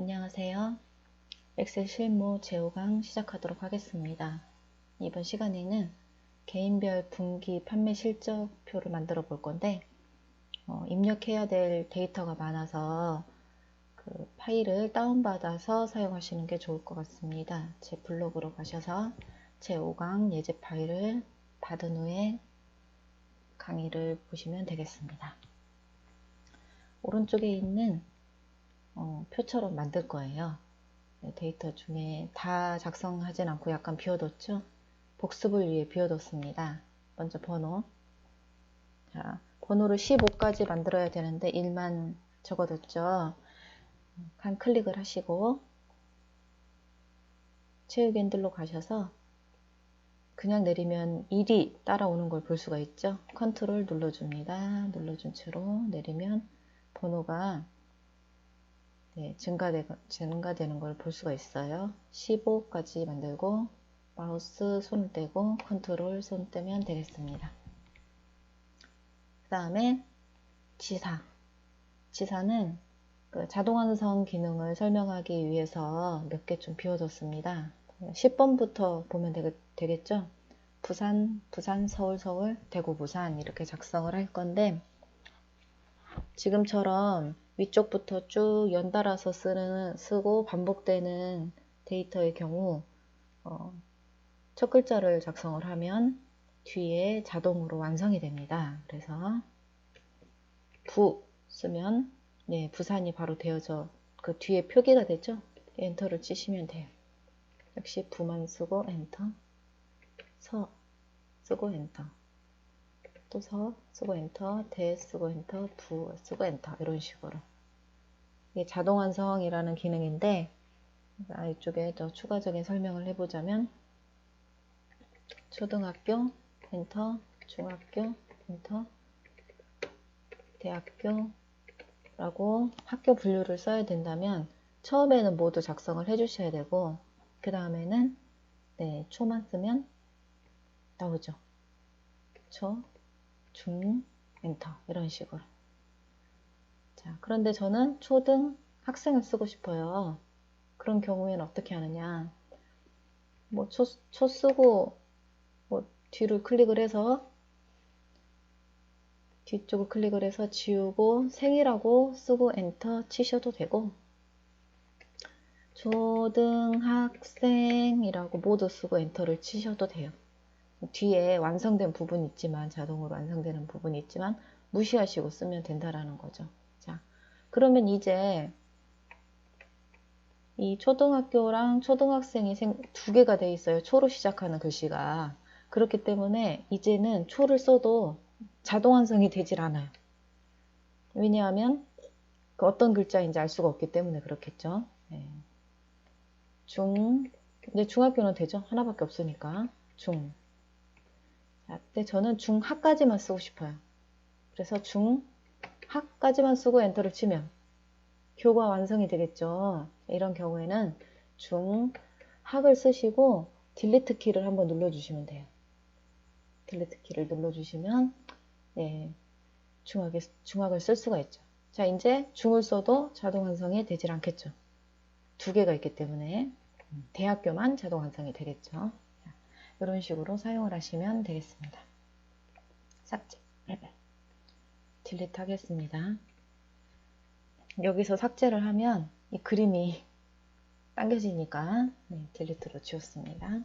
안녕하세요. 엑셀 실무 제5강 시작하도록 하겠습니다. 이번 시간에는 개인별 분기 판매 실적표를 만들어 볼 건데 입력해야 될 데이터가 많아서 그 파일을 다운받아서 사용하시는 게 좋을 것 같습니다. 제 블로그로 가셔서 제5강 예제 파일을 받은 후에 강의를 보시면 되겠습니다. 오른쪽에 있는 표처럼 만들 거예요. 데이터 중에 다 작성하진 않고 약간 비워뒀죠? 복습을 위해 비워뒀습니다. 먼저 번호. 자, 번호를 15까지 만들어야 되는데 1만 적어뒀죠? 한 클릭을 하시고 체육 앤들로 가셔서 그냥 내리면 1이 따라오는 걸 볼 수가 있죠? 컨트롤 눌러줍니다. 눌러준 채로 내리면 번호가 증가되는 걸 볼 수가 있어요. 15까지 만들고 마우스 손을 떼고 컨트롤 손 떼면 되겠습니다. 그 다음에 지사는 그 자동완성 기능을 설명하기 위해서 몇 개 좀 비워뒀습니다. 10번부터 보면 되겠죠? 부산, 서울, 대구, 부산 이렇게 작성을 할 건데 지금처럼 위쪽부터 쭉 연달아서 쓰고 반복되는 데이터의 경우 첫 글자를 작성을 하면 뒤에 자동으로 완성이 됩니다. 그래서 부 쓰면 부산이 바로 되어져 그 뒤에 표기가 되죠. 엔터를 치시면 돼요. 역시 부만 쓰고 엔터, 서 쓰고 엔터, 또 서 쓰고 엔터, 대 쓰고 엔터, 부 쓰고 엔터 이런 식으로 이게 자동 완성이라는 기능인데 이쪽에 더 추가적인 설명을 해보자면 초등학교 엔터, 중학교 엔터, 대학교 라고 학교 분류를 써야 된다면 처음에는 모두 작성을 해주셔야 되고 그 다음에는 초만 쓰면 나오죠. 초, 중, 엔터 이런 식으로. 자, 그런데 저는 초등 학생을 쓰고 싶어요. 그런 경우에는 어떻게 하느냐? 초 쓰고 뒤로 클릭을 해서 뒤쪽을 클릭을 해서 지우고 생이라고 쓰고 엔터 치셔도 되고 초등학생이라고 모두 쓰고 엔터를 치셔도 돼요. 뒤에 완성된 부분이 있지만 자동으로 완성되는 부분이 있지만 무시하시고 쓰면 된다라는 거죠. 자, 그러면 이제 이 초등학교랑 초등학생이 두 개가 돼 있어요. 초로 시작하는 글씨가. 그렇기 때문에 이제는 초를 써도 자동 완성이 되질 않아요. 왜냐하면 그 어떤 글자인지 알 수가 없기 때문에 그렇겠죠. 이제 중학교는 되죠. 하나밖에 없으니까. 중. 자, 근데 저는 중학까지만 쓰고 싶어요. 그래서 중학까지만 쓰고 엔터를 치면 교가 완성이 되겠죠. 이런 경우에는 중학을 쓰시고 딜리트 키를 한번 눌러주시면 돼요. 딜리트 키를 눌러주시면 중학을 쓸 수가 있죠. 자, 이제 중을 써도 자동 완성이 되질 않겠죠. 두 개가 있기 때문에 대학교만 자동 완성이 되겠죠. 자, 이런 식으로 사용을 하시면 되겠습니다. 삭제. 딜리트 하겠습니다. 여기서 삭제를 하면 이 그림이 당겨지니까 딜리트로 지웠습니다.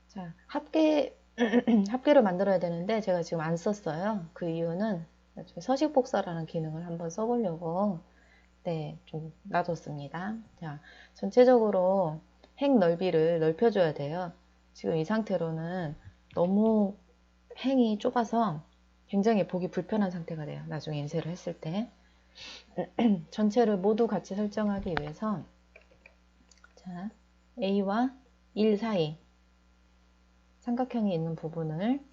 자, 합계를 만들어야 되는데 제가 지금 안 썼어요. 그 이유는 서식복사라는 기능을 한번 써보려고 좀 놔뒀습니다. 자, 전체적으로 행 넓이를 넓혀줘야 돼요. 지금 이 상태로는 너무 행이 좁아서 굉장히 보기 불편한 상태가 돼요. 나중에 인쇄를 했을 때. 전체를 모두 같이 설정하기 위해서 자, A와 1 사이 삼각형이 있는 부분을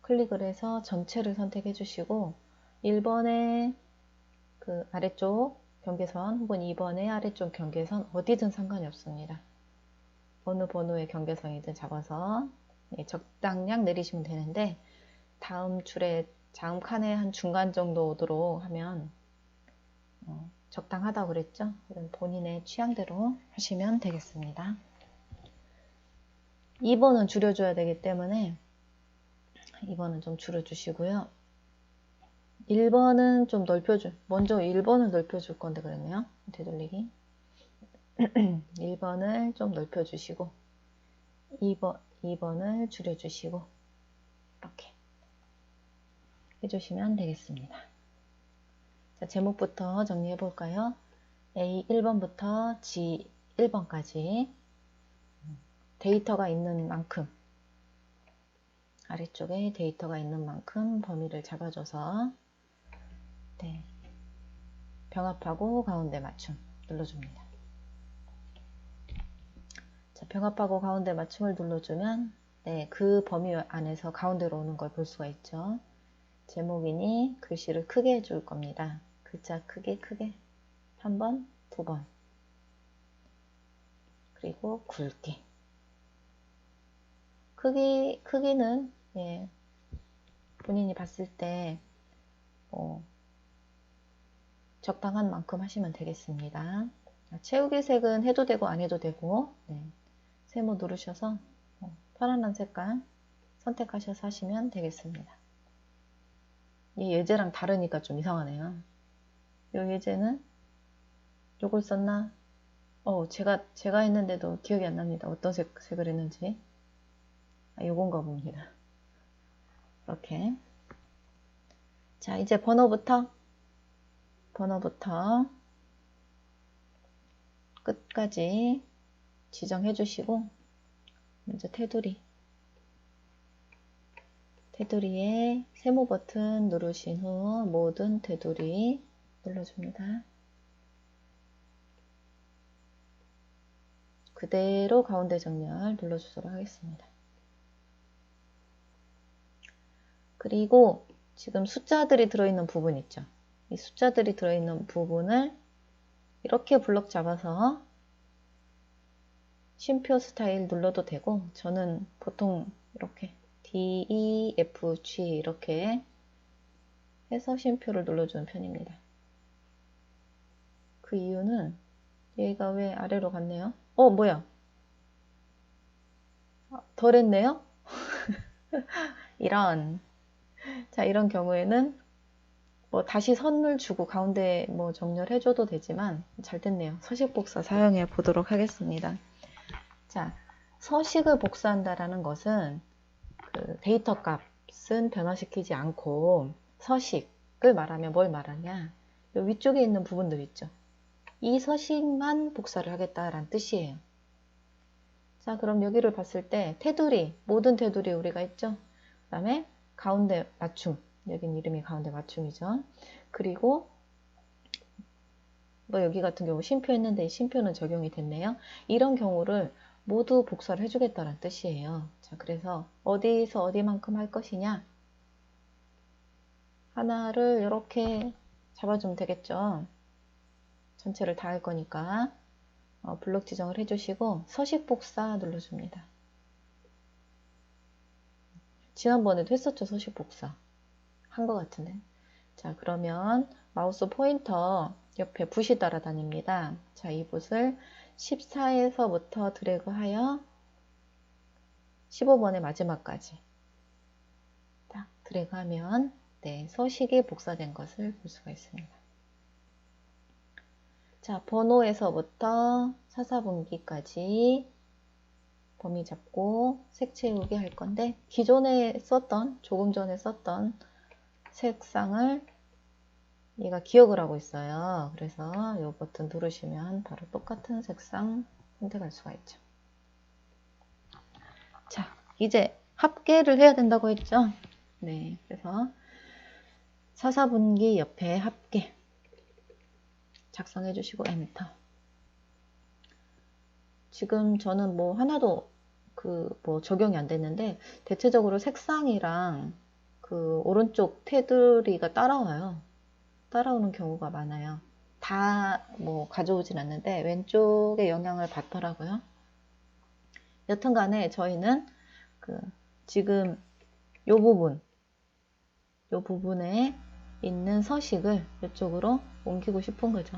클릭을 해서 전체를 선택해 주시고 1번의 그 아래쪽 경계선 혹은 2번의 아래쪽 경계선 어디든 상관이 없습니다. 어느 번호의 경계선이든 잡아서 적당량 내리시면 되는데 다음 칸에 한 중간 정도 오도록 하면 적당하다고 그랬죠? 이건 본인의 취향대로 하시면 되겠습니다. 2번은 줄여줘야 되기 때문에 2번은 좀 줄여주시고요. 1번은 좀 먼저 1번을 넓혀줄 건데 그랬네요. 되돌리기. 1번을 좀 넓혀주시고 2번을 줄여주시고 이렇게 해주시면 되겠습니다. 자, 제목부터 정리해 볼까요? A 1번부터 G 1번까지 데이터가 있는 만큼 아래쪽에 데이터가 있는 만큼 범위를 잡아줘서 네, 병합하고 가운데 맞춤 눌러줍니다. 자, 병합하고 가운데 맞춤을 눌러주면 네, 그 범위 안에서 가운데로 오는 걸 볼 수가 있죠. 제목이니 글씨를 크게 해줄 겁니다. 글자 크게 1번, 2번 그리고 굵게 크기는 예, 본인이 봤을 때 적당한 만큼 하시면 되겠습니다. 채우기 색은 해도 되고 안 해도 되고 네, 세모 누르셔서 편안한 색깔 선택하셔서 하시면 되겠습니다. 이 예제랑 다르니까 좀 이상하네요. 이 예제는 요걸 썼나? 제가 했는데도 기억이 안 납니다. 어떤 색을 했는지. 요건가 봅니다. 이렇게. 자, 이제 번호부터 끝까지 지정해 주시고 먼저 테두리에 세모 버튼 누르신 후 모든 테두리 눌러줍니다. 그대로 가운데 정렬 눌러주도록 하겠습니다. 그리고 지금 숫자들이 들어있는 부분 있죠. 이 숫자들이 들어있는 부분을 이렇게 블럭 잡아서 쉼표 스타일 눌러도 되고 저는 보통 이렇게 D, E, F, G 이렇게 해서 쉼표를 눌러주는 편입니다. 그 이유는 얘가 왜 아래로 갔네요? 뭐야? 덜 했네요? 자, 이런 경우에는 다시 선을 주고 가운데 정렬해줘도 되지만 잘 됐네요. 서식 복사 사용해 보도록 하겠습니다. 자, 서식을 복사한다라는 것은 그 데이터 값은 변화시키지 않고 서식을 말하면 뭘 말하냐? 요 위쪽에 있는 부분들 있죠. 이 서식만 복사를 하겠다라는 뜻이에요. 자, 그럼 여기를 봤을 때 모든 테두리 우리가 있죠. 그 다음에 가운데 맞춤, 여긴 이름이 가운데 맞춤이죠. 그리고 여기 같은 경우 쉼표 했는데 이 쉼표는 적용이 됐네요. 이런 경우를 모두 복사를 해주겠다는 뜻이에요. 자, 그래서 어디서 어디만큼 할 것이냐? 하나를 이렇게 잡아주면 되겠죠. 전체를 다 할 거니까 블록 지정을 해주시고 서식 복사 눌러줍니다. 지난번에도 했었죠. 서식 복사 한 것 같은데. 자, 그러면 마우스 포인터 옆에 붓이 따라다닙니다. 자, 이 붓을 14에서부터 드래그하여 15번의 마지막까지 딱 드래그하면 네, 서식이 복사된 것을 볼 수가 있습니다. 자, 번호에서부터 사사분기까지 범위 잡고 색 채우기 할 건데 조금 전에 썼던 색상을 얘가 기억을 하고 있어요. 그래서 이 버튼 누르시면 바로 똑같은 색상 선택할 수가 있죠. 자, 이제 합계를 해야 된다고 했죠. 네, 그래서 사사분기 옆에 합계 작성해 주시고 엔터. 지금 저는 하나도 적용이 안 됐는데 대체적으로 색상이랑 그 오른쪽 테두리가 따라오는 경우가 많아요. 다 가져오진 않는데 왼쪽에 영향을 받더라고요. 여튼 간에 저희는 지금 요 부분에 있는 서식을 이쪽으로 옮기고 싶은 거죠.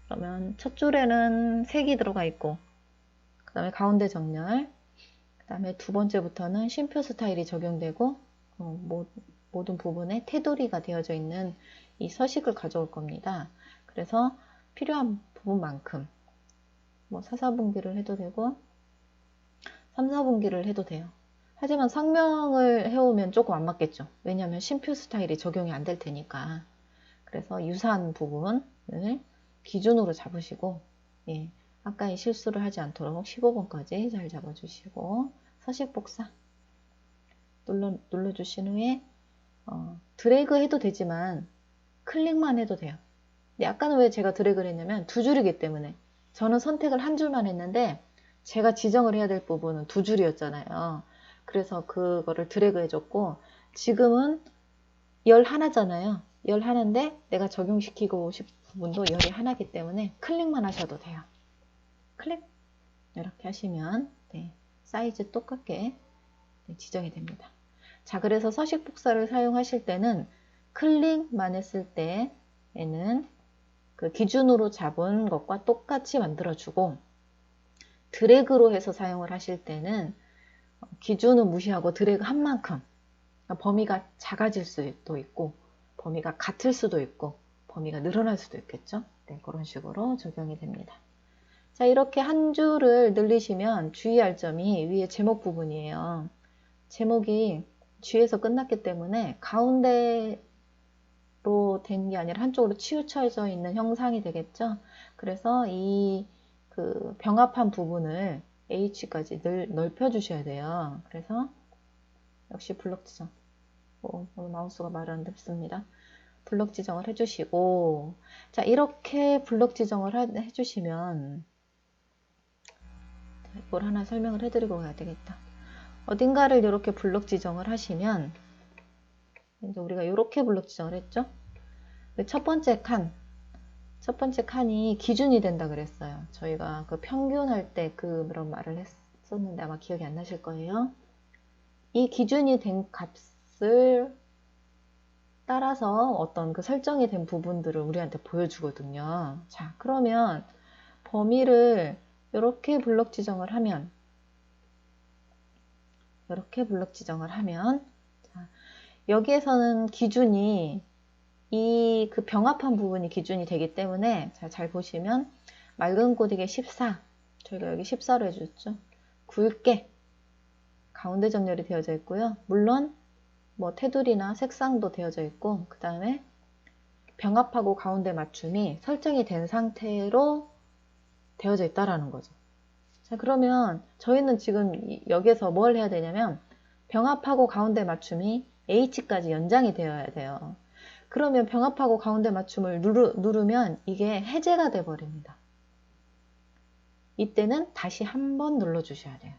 그러면 첫 줄에는 색이 들어가 있고, 그 다음에 가운데 정렬, 그 다음에 두 번째부터는 쉼표 스타일이 적용되고, 모든 부분에 테두리가 되어져 있는 이 서식을 가져올 겁니다. 그래서 필요한 부분만큼 뭐 4, 4분기를 해도 되고 3, 4분기를 해도 돼요. 하지만 상명을 해오면 조금 안 맞겠죠. 왜냐하면 쉼표 스타일이 적용이 안 될 테니까. 그래서 유사한 부분을 기준으로 잡으시고, 예, 아까의 실수를 하지 않도록 15번까지 잘 잡아주시고, 서식 복사 눌러주신 후에 드래그 해도 되지만 클릭만 해도 돼요. 근데 아까는 왜 제가 드래그를 했냐면 두 줄이기 때문에 저는 선택을 한 줄만 했는데 제가 지정을 해야 될 부분은 두 줄이었잖아요. 그래서 그거를 드래그 해줬고, 지금은 11잖아요. 11인데 내가 적용시키고 싶은 부분도 11이기 때문에 클릭만 하셔도 돼요. 클릭 이렇게 하시면 사이즈 똑같게 지정이 됩니다. 자, 그래서 서식 복사를 사용하실 때는 클릭만 했을 때에는 그 기준으로 잡은 것과 똑같이 만들어주고, 드래그로 해서 사용을 하실 때는 기준은 무시하고 드래그 한 만큼, 범위가 작아질 수도 있고 범위가 같을 수도 있고 범위가 늘어날 수도 있겠죠. 네, 그런 식으로 적용이 됩니다. 자, 이렇게 한 줄을 늘리시면 주의할 점이 위에 제목 부분이에요. 제목이 G에서 끝났기 때문에 가운데로 된 게 아니라 한쪽으로 치우쳐져 있는 형상이 되겠죠. 그래서 이 그 병합한 부분을 H까지 넓혀 주셔야 돼요. 그래서 역시 블록 지정. 오늘 마우스가 말을 안 듣습니다. 블록 지정을 해주시고, 자, 이렇게 블록 지정을 해주시면 이걸 하나 설명을 해드리고 가야 되겠다. 어딘가를 이렇게 블록 지정을 하시면, 이제 우리가 이렇게 블록 지정을 했죠. 첫 번째 칸이 기준이 된다 그랬어요. 저희가 그 평균할 때 그런 말을 했었는데 아마 기억이 안 나실 거예요. 이 기준이 된 값을 따라서 어떤 그 설정이 된 부분들을 우리한테 보여주거든요. 자, 그러면 범위를 이렇게 블록 지정을 하면, 자, 여기에서는 기준이 이 그 병합한 부분이 기준이 되기 때문에, 자, 잘 보시면 맑은 꼬디게 14, 저희가 여기 14로 해줬죠. 굵게 가운데 정렬이 되어져 있고요. 물론 뭐 테두리나 색상도 되어져 있고, 그 다음에 병합하고 가운데 맞춤이 설정이 된 상태로 되어져 있다라는 거죠. 자, 그러면 저희는 지금 여기에서 뭘 해야 되냐면 병합하고 가운데 맞춤이 H까지 연장이 되어야 돼요. 그러면 병합하고 가운데 맞춤을 누르면 이게 해제가 돼 버립니다. 이때는 다시 한 번 눌러주셔야 돼요.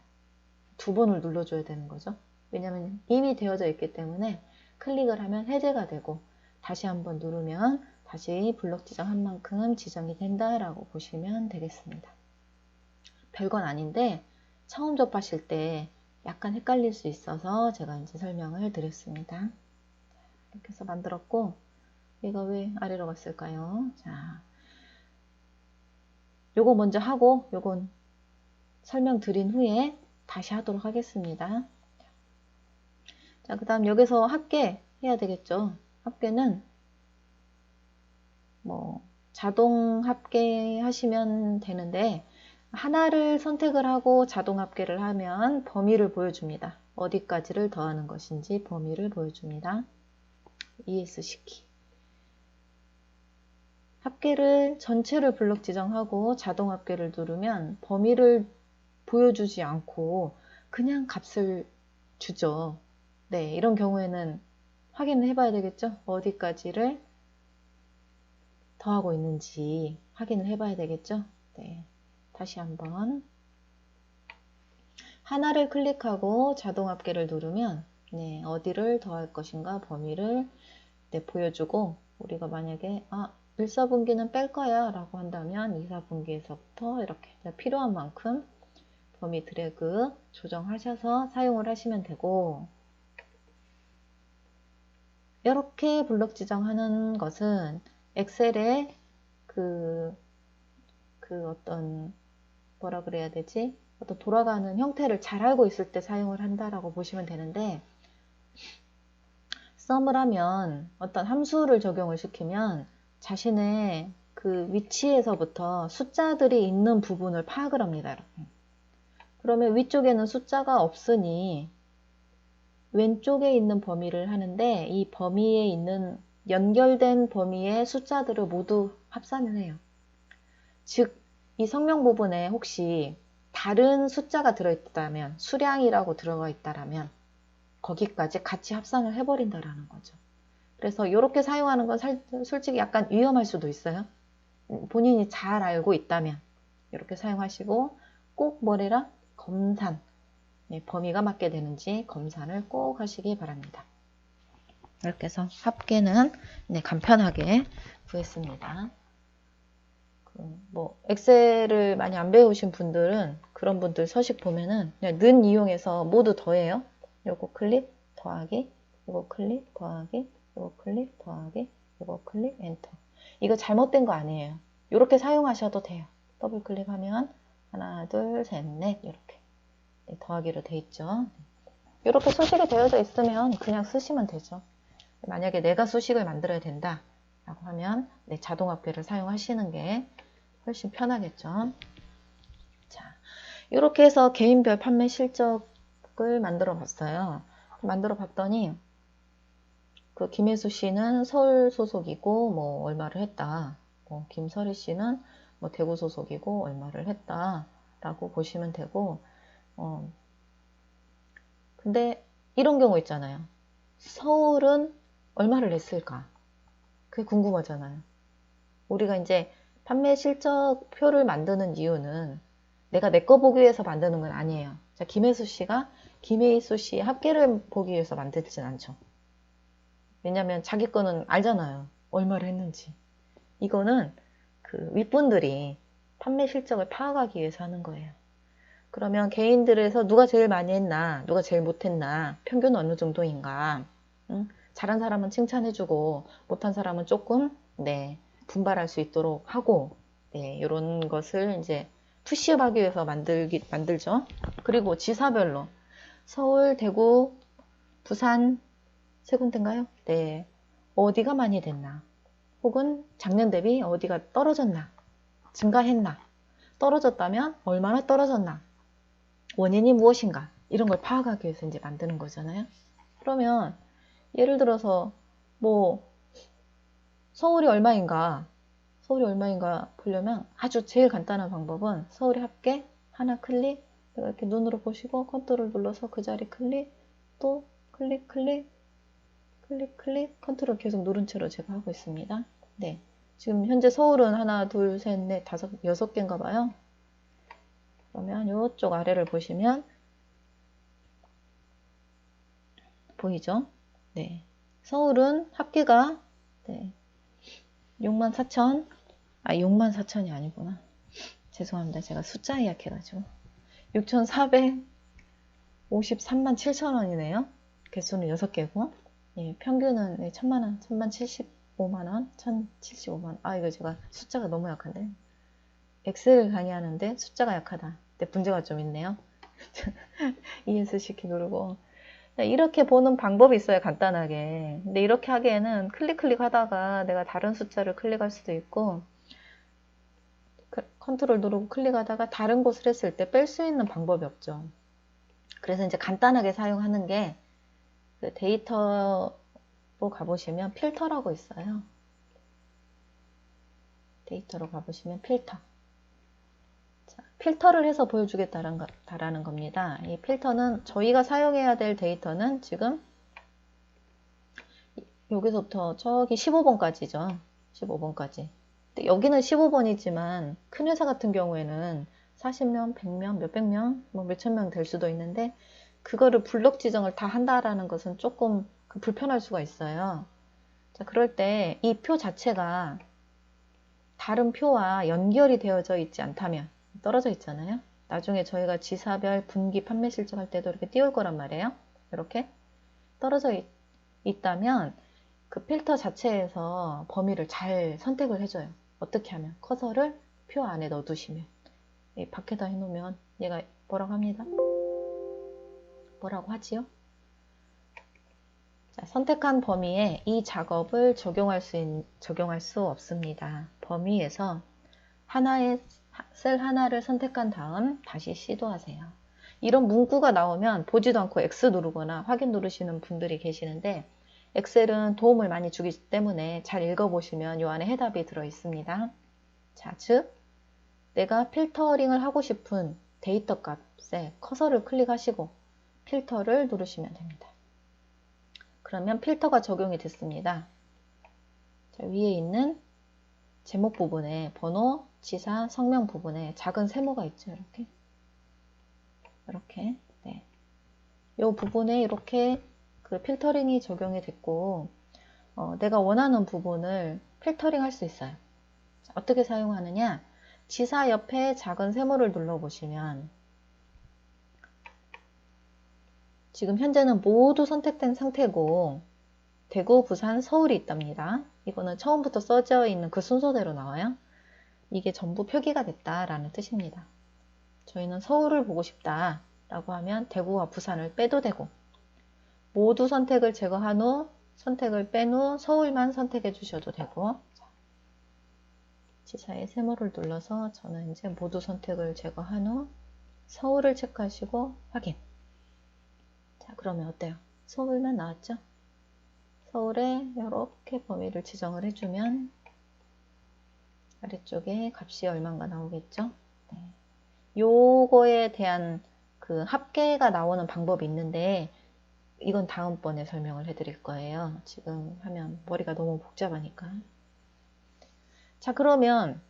두 번을 눌러줘야 되는 거죠. 왜냐하면 이미 되어져 있기 때문에 클릭을 하면 해제가 되고, 다시 한번 누르면 다시 블록 지정한 만큼 지정이 된다라고 보시면 되겠습니다. 별건 아닌데 처음 접하실 때 약간 헷갈릴 수 있어서 제가 이제 설명을 드렸습니다. 이렇게 해서 만들었고, 얘가 왜 아래로 갔을까요? 자, 요거 먼저 하고 요건 설명드린 후에 다시 하도록 하겠습니다. 자, 그 다음 여기서 합계 해야 되겠죠. 합계는 뭐 자동 합계 하시면 되는데, 하나를 선택을 하고 자동 합계를 하면 범위를 보여줍니다. 어디까지를 더하는 것인지 범위를 보여줍니다. ESC키. 합계를 전체를 블록 지정하고 자동 합계를 누르면 범위를 보여주지 않고 그냥 값을 주죠. 네, 이런 경우에는 확인을 해봐야 되겠죠. 어디까지를 더하고 있는지 확인을 해봐야 되겠죠. 네, 다시 한번 하나를 클릭하고 자동 합계를 누르면 어디를 더할 것인가 범위를 보여주고, 우리가 만약에 1, 4분기는 뺄 거야 라고 한다면 2, 4분기에서부터 이렇게 필요한 만큼 범위 드래그 조정하셔서 사용을 하시면 되고, 이렇게 블록 지정하는 것은 엑셀의 그 그 어떤 뭐라 그래야 되지? 어떤 돌아가는 형태를 잘 알고 있을 때 사용을 한다라고 보시면 되는데, 썸을 하면 어떤 함수를 적용을 시키면 자신의 그 위치에서부터 숫자들이 있는 부분을 파악을 합니다. 이렇게. 그러면 위쪽에는 숫자가 없으니 왼쪽에 있는 범위를 하는데, 이 범위에 있는 연결된 범위의 숫자들을 모두 합산을 해요. 즉, 이 성명 부분에 혹시 다른 숫자가 들어있다면, 수량이라고 들어가 있다라면 거기까지 같이 합산을 해버린다라는 거죠. 그래서 이렇게 사용하는 건 솔직히 약간 위험할 수도 있어요. 본인이 잘 알고 있다면 이렇게 사용하시고, 꼭 뭐래라? 검산. 네, 범위가 맞게 되는지 검산을 꼭 하시기 바랍니다. 이렇게 해서 합계는 네, 간편하게 구했습니다. 엑셀을 많이 안 배우신 분들은 그런 분들 서식 보면은 그냥 는 이용해서 모두 더해요. 요거 클릭 더하기, 요거 클릭 더하기, 요거 클릭 더하기, 요거 클릭 엔터. 이거 잘못된 거 아니에요. 이렇게 사용하셔도 돼요. 더블 클릭하면 하나, 둘, 셋, 넷 이렇게 네, 더하기로 돼 있죠. 이렇게 수식이 되어져 있으면 그냥 쓰시면 되죠. 만약에 내가 수식을 만들어야 된다 라고 하면 네, 자동 합계를 사용하시는 게 훨씬 편하겠죠. 자, 이렇게 해서 개인별 판매 실적을 만들어 봤어요. 만들어 봤더니 그 김혜수 씨는 서울 소속이고 뭐 얼마를 했다. 김설희 씨는 뭐 대구 소속이고 얼마를 했다 라고 보시면 되고, 근데 이런 경우 있잖아요. 서울은 얼마를 냈을까? 그게 궁금하잖아요. 우리가 이제 판매 실적표를 만드는 이유는 내가 내 거 보기 위해서 만드는 건 아니에요. 자, 김혜수 씨가 김혜수 씨의 합계를 보기 위해서 만들진 않죠. 왜냐면 자기 거는 알잖아요. 얼마를 했는지. 이거는 그 윗분들이 판매 실적을 파악하기 위해서 하는 거예요. 그러면 개인들에서 누가 제일 많이 했나, 누가 제일 못했나, 평균은 어느 정도인가, 잘한 사람은 칭찬해주고 못한 사람은 조금 네, 분발할 수 있도록 하고, 네, 이런 것을 이제 푸시업하기 위해서 만들죠. 그리고 지사별로 서울, 대구, 부산 세 군데인가요? 네, 어디가 많이 됐나, 혹은 작년 대비 어디가 떨어졌나, 증가했나, 떨어졌다면 얼마나 떨어졌나, 원인이 무엇인가, 이런 걸 파악하기 위해서 이제 만드는 거잖아요. 그러면 예를 들어서 뭐 서울이 얼마인가 보려면 아주 제일 간단한 방법은 서울의 합계 하나 클릭, 이렇게 눈으로 보시고 컨트롤 눌러서 그 자리 클릭, 또 클릭 컨트롤 계속 누른 채로 제가 하고 있습니다. 네, 지금 현재 서울은 하나, 둘, 셋, 넷, 다섯, 6개인가 봐요. 그러면 이쪽 아래를 보시면 보이죠? 네, 서울은 합계가 네, 64,000이 아니구나. 죄송합니다. 제가 숫자에 약해가지고 6,453만 7천원이네요. 개수는 6개고 예, 평균은 네, 1,000만원, 1,075만원, 1,075만원. 아, 이거 제가 숫자가 너무 약한데. 엑셀 강의하는데 숫자가 약하다. 근데 문제가 좀 있네요. ESC 키 누르고. 이렇게 보는 방법이 있어요, 간단하게. 근데 이렇게 하기에는 클릭 하다가 내가 다른 숫자를 클릭할 수도 있고, 컨트롤 누르고 클릭하다가 다른 곳을 했을 때 뺄 수 있는 방법이 없죠. 그래서 이제 간단하게 사용하는 게 그 데이터로 가보시면 필터라고 있어요. 데이터로 가보시면 필터. 자, 필터를 해서 보여주겠다라는 겁니다. 이 필터는 저희가 사용해야 될 데이터는 지금 여기서부터 저기 15번까지죠. 15번까지. 근데 여기는 15번이지만 큰 회사 같은 경우에는 40명, 100명, 몇백 명, 뭐 몇천 명 될 수도 있는데 그거를 블록 지정을 다 한다라는 것은 조금 불편할 수가 있어요. 자, 그럴 때 이 표 자체가 다른 표와 연결이 되어져 있지 않다면 떨어져 있잖아요. 나중에 저희가 지사별 분기 판매 실적 할 때도 이렇게 띄울 거란 말이에요. 이렇게 떨어져 있다면 그 필터 자체에서 범위를 잘 선택을 해줘요. 어떻게 하면 커서를 표 안에 넣어두시면, 밖에다 해놓으면 얘가 뭐라고 합니다. 뭐라고 하지요? 자, 선택한 범위에 이 작업을 적용할 수 없습니다. 범위에서 셀 하나를 선택한 다음 다시 시도하세요. 이런 문구가 나오면 보지도 않고 X 누르거나 확인 누르시는 분들이 계시는데, 엑셀은 도움을 많이 주기 때문에 잘 읽어보시면 이 안에 해답이 들어 있습니다. 자, 즉 내가 필터링을 하고 싶은 데이터 값에 커서를 클릭하시고 필터를 누르시면 됩니다. 그러면 필터가 적용이 됐습니다. 자, 위에 있는 제목 부분에 번호, 지사, 성명 부분에 작은 세모가 있죠. 이렇게. 네. 이 부분에 이렇게 그 필터링이 적용이 됐고, 내가 원하는 부분을 필터링 할 수 있어요. 자, 어떻게 사용하느냐? 지사 옆에 작은 세모를 눌러보시면 지금 현재는 모두 선택된 상태고 대구, 부산, 서울이 있답니다. 이거는 처음부터 써져 있는 그 순서대로 나와요. 이게 전부 표기가 됐다라는 뜻입니다. 저희는 서울을 보고 싶다 라고 하면 대구와 부산을 빼도 되고, 모두 선택을 제거한 후 선택을 뺀 후 서울만 선택해 주셔도 되고, 지사의 세모를 눌러서 저는 이제 모두 선택을 제거한 후 서울을 체크하시고 확인. 자, 그러면 어때요? 서울만 나왔죠? 서울에 이렇게 범위를 지정을 해주면 아래쪽에 값이 얼마인가 나오겠죠? 네. 요거에 대한 그 합계가 나오는 방법이 있는데, 이건 다음번에 설명을 해드릴 거예요. 지금 하면 머리가 너무 복잡하니까. 자, 그러면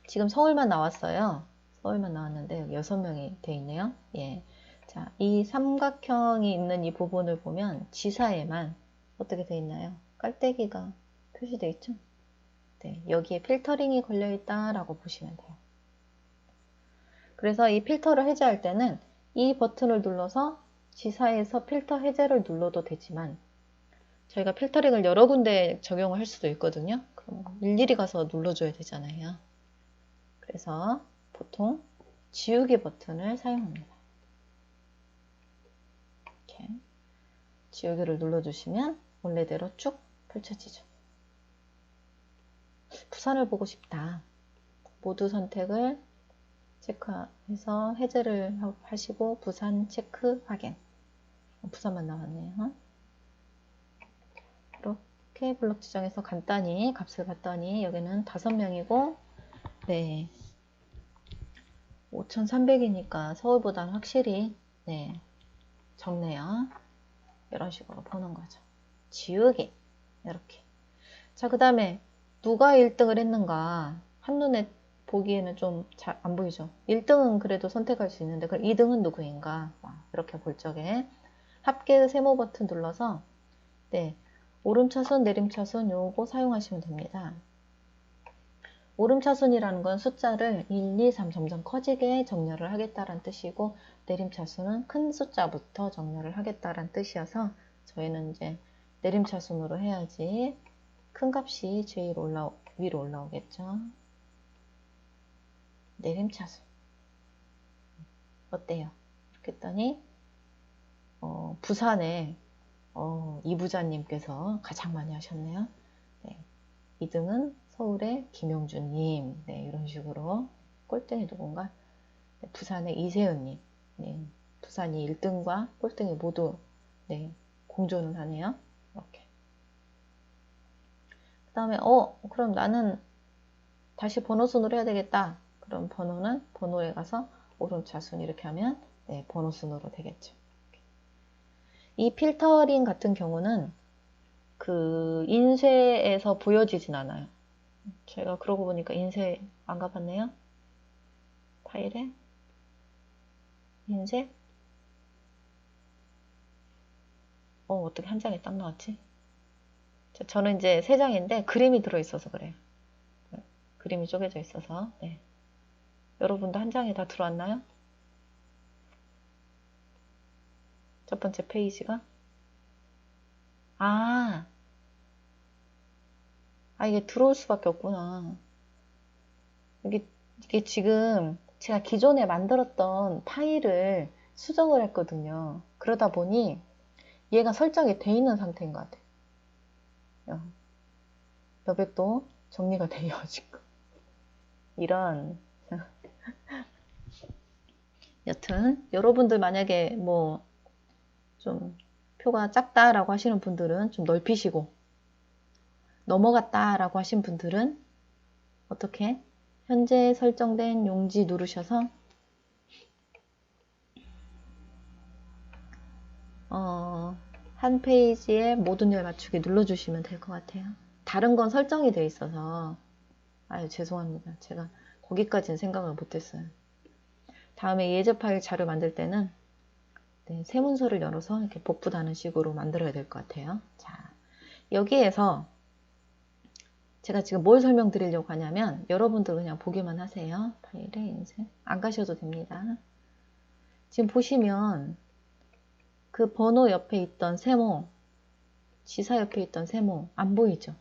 지금 서울만 나왔어요. 서울만 나왔는데 여기 6명이 돼 있네요. 예. 자, 이 삼각형이 있는 이 부분을 보면 지사에만 어떻게 돼 있나요? 깔때기가 표시되어 있죠? 네, 여기에 필터링이 걸려 있다라고 보시면 돼요. 그래서 이 필터를 해제할 때는 이 버튼을 눌러서 지사에서 필터 해제를 눌러도 되지만, 저희가 필터링을 여러 군데 적용을 할 수도 있거든요. 그럼 일일이 가서 눌러줘야 되잖아요. 그래서 보통 지우개 버튼을 사용합니다. 이렇게 지우개를 눌러주시면 원래대로 쭉 펼쳐지죠. 부산을 보고 싶다. 모두 선택을 체크해서 해제를 하시고 부산 체크 확인. 부산만 나왔네요. 이렇게 블록 지정해서 간단히 값을 봤더니 여기는 5명이고, 네, 5,300이니까 서울보다는 확실히 네, 적네요. 이런 식으로 보는 거죠. 지우기. 이렇게. 자, 그 다음에 누가 1등을 했는가 한눈에 보기에는 좀 잘 안 보이죠. 1등은 그래도 선택할 수 있는데 그럼 2등은 누구인가, 이렇게 볼 적에 합계의 세모 버튼 눌러서 네, 오름차순, 내림차순 요거 사용하시면 됩니다. 오름차순이라는 건 숫자를 1, 2, 3 점점 커지게 정렬을 하겠다는 뜻이고, 내림차순은 큰 숫자부터 정렬을 하겠다는 뜻이어서 저희는 이제 내림차순으로 해야지 큰 값이 제일 위로 올라오겠죠. 내림차순. 어때요? 이렇게 했더니 부산에 이부자님께서 가장 많이 하셨네요. 네. 2등은 서울의 김영준님. 네, 이런 식으로. 꼴등이 누군가? 네, 부산의 이세은님. 네, 부산이 1등과 꼴등이 모두 네, 공존을 하네요. 이렇게. 그 다음에 그럼 나는 다시 번호순으로 해야 되겠다. 그럼 번호는 번호에 가서 오름차순 이렇게 하면 네, 번호순으로 되겠죠. 이 필터링 같은 경우는 그 인쇄에서 보여지진 않아요. 제가 그러고 보니까 인쇄 안 가봤네요. 파일에 인쇄. 어떻게 한 장에 딱 나왔지? 저는 이제 3장인데 그림이 들어있어서 그래요. 그림이 쪼개져 있어서. 네. 여러분도 한 장에 다 들어왔나요? 첫 번째 페이지가. 이게 들어올 수밖에 없구나. 이게 지금 제가 기존에 만들었던 파일을 수정을 했거든요. 그러다 보니 얘가 설정이 돼 있는 상태인 것 같아요. 여백도 정리가 되어지고. 이런. 여튼, 여러분들 만약에 뭐, 좀 표가 작다라고 하시는 분들은 좀 넓히시고, 넘어갔다라고 하신 분들은 어떻게? 현재 설정된 용지 누르셔서 한 페이지에 모든 열 맞추기 눌러주시면 될 것 같아요. 다른 건 설정이 돼 있어서 아유 죄송합니다. 제가 거기까지는 생각을 못했어요. 다음에 예제 파일 자료 만들 때는 네, 새 문서를 열어서 이렇게 복붙하는 식으로 만들어야 될 것 같아요. 자, 여기에서 제가 지금 뭘 설명드리려고 하냐면 여러분들 그냥 보기만 하세요. 파일에 인쇄 안 가셔도 됩니다. 지금 보시면 그 번호 옆에 있던 세모, 지사 옆에 있던 세모 안 보이죠?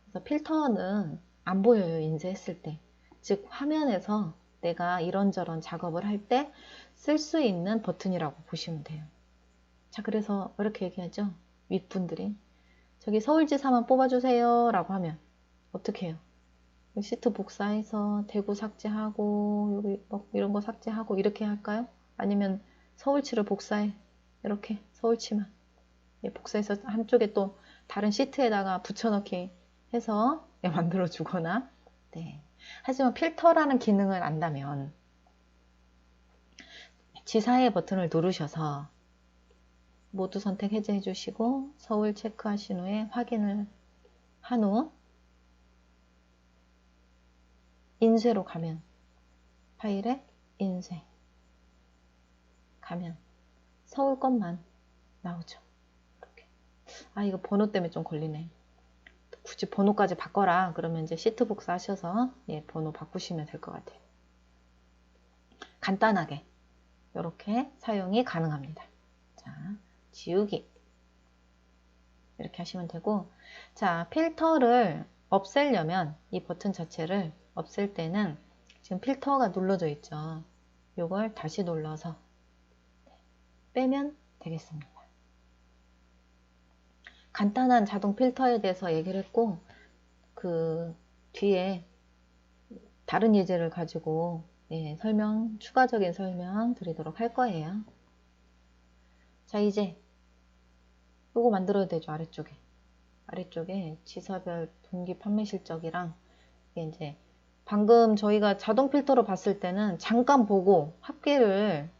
그래서 필터는 안 보여요. 인쇄했을 때. 즉 화면에서 내가 이런저런 작업을 할 때 쓸 수 있는 버튼이라고 보시면 돼요. 자, 그래서 이렇게 얘기하죠. 윗분들이 저기 서울지사만 뽑아주세요 라고 하면 어떻게 해요? 시트 복사해서 대구 삭제하고 여기 뭐 이런 거 삭제하고 이렇게 할까요? 아니면 서울치를 복사해 이렇게 서울치만 복사해서 한쪽에 또 다른 시트에다가 붙여넣기 해서 만들어 주거나 네. 하지만 필터라는 기능을 안다면 지사의 버튼을 누르셔서 모두 선택 해제해 주시고 서울 체크하신 후에 확인을 한 후 인쇄로 가면 파일에 인쇄 가면 서울 것만 나오죠. 이렇게. 아 이거 번호 때문에 좀 걸리네. 굳이 번호까지 바꿔라 그러면 이제 시트 복사 하셔서 예, 번호 바꾸시면 될 것 같아요. 간단하게 이렇게 사용이 가능합니다. 자, 지우기 이렇게 하시면 되고 자 필터를 없애려면 이 버튼 자체를 없앨 때는 지금 필터가 눌러져 있죠. 이걸 다시 눌러서 빼면 되겠습니다. 간단한 자동 필터에 대해서 얘기를 했고 그 뒤에 다른 예제를 가지고 예, 추가적인 설명 드리도록 할 거예요. 자 이제 요거 만들어야 되죠. 아래쪽에 지사별 분기 판매 실적이랑 이게 이제 방금 저희가 자동 필터로 봤을 때는 잠깐 보고 합계를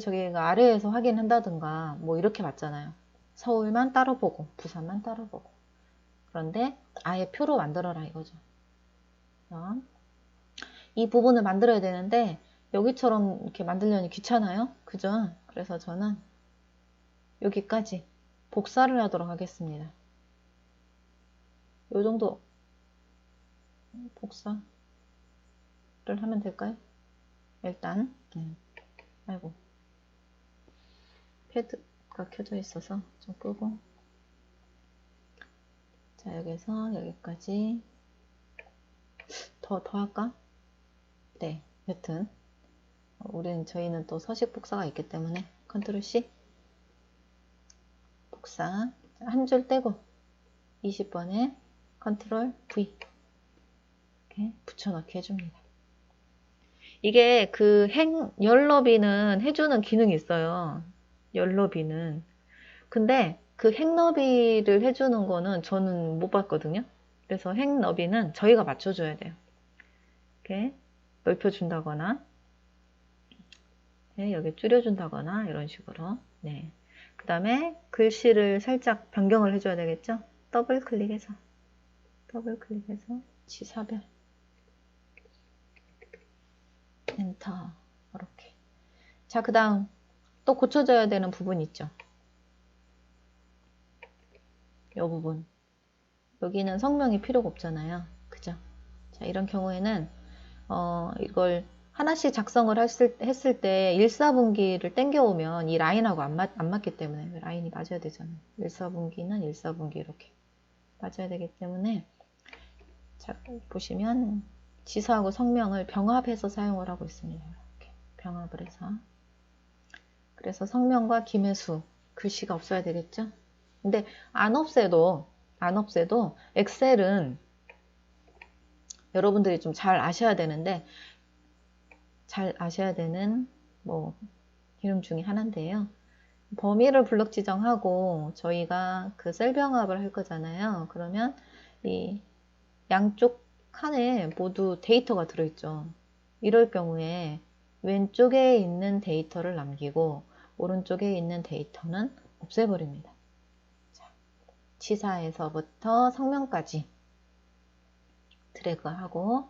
저기가 아래에서 확인한다든가 뭐 이렇게 봤잖아요. 서울만 따로 보고 부산만 따로 보고 그런데 아예 표로 만들어라 이거죠. 이 부분을 만들어야 되는데 여기처럼 이렇게 만들려니 귀찮아요. 그죠? 그래서 저는 여기까지 복사를 하도록 하겠습니다. 요 정도 복사를 하면 될까요? 일단 아이고 패드가 켜져 있어서 좀 끄고 자 여기서 여기까지 더 할까? 네 여튼 저희는 또 서식 복사가 있기 때문에 컨트롤 C 복사 한 줄 떼고 20번에 컨트롤 V 이렇게 붙여넣기 해줍니다. 이게 그 열너비는 해주는 기능이 있어요. 열너비는. 근데 그 행너비를 해주는 거는 저는 못 봤거든요. 그래서 행너비는 저희가 맞춰줘야 돼요. 이렇게 넓혀준다거나, 네, 여기 줄여준다거나 이런 식으로. 네. 그 다음에 글씨를 살짝 변경을 해줘야 되겠죠. 더블 클릭해서 지사별 엔터 이렇게. 자, 그 다음 또 고쳐줘야 되는 부분 있죠. 이 부분. 여기는 성명이 필요가 없잖아요. 그죠? 자, 이런 경우에는 이걸 하나씩 작성을 했을 때 1사분기를 땡겨오면 이 라인하고 안 맞기 때문에 라인이 맞아야 되잖아요. 1사분기는 1사분기 이렇게 맞아야 되기 때문에 자, 보시면 지사하고 성명을 병합해서 사용을 하고 있습니다. 이렇게 병합을 해서. 그래서 성명과 김혜수 글씨가 없어야 되겠죠? 근데 안 없애도 엑셀은 여러분들이 좀 잘 아셔야 되는데, 잘 아셔야 되는 뭐 이름 중에 하나인데요. 범위를 블록 지정하고 저희가 그 셀 병합을 할 거잖아요. 그러면 이 양쪽 칸에 모두 데이터가 들어있죠. 이럴 경우에 왼쪽에 있는 데이터를 남기고 오른쪽에 있는 데이터는 없애버립니다. 자, 치사에서부터 성명까지 드래그하고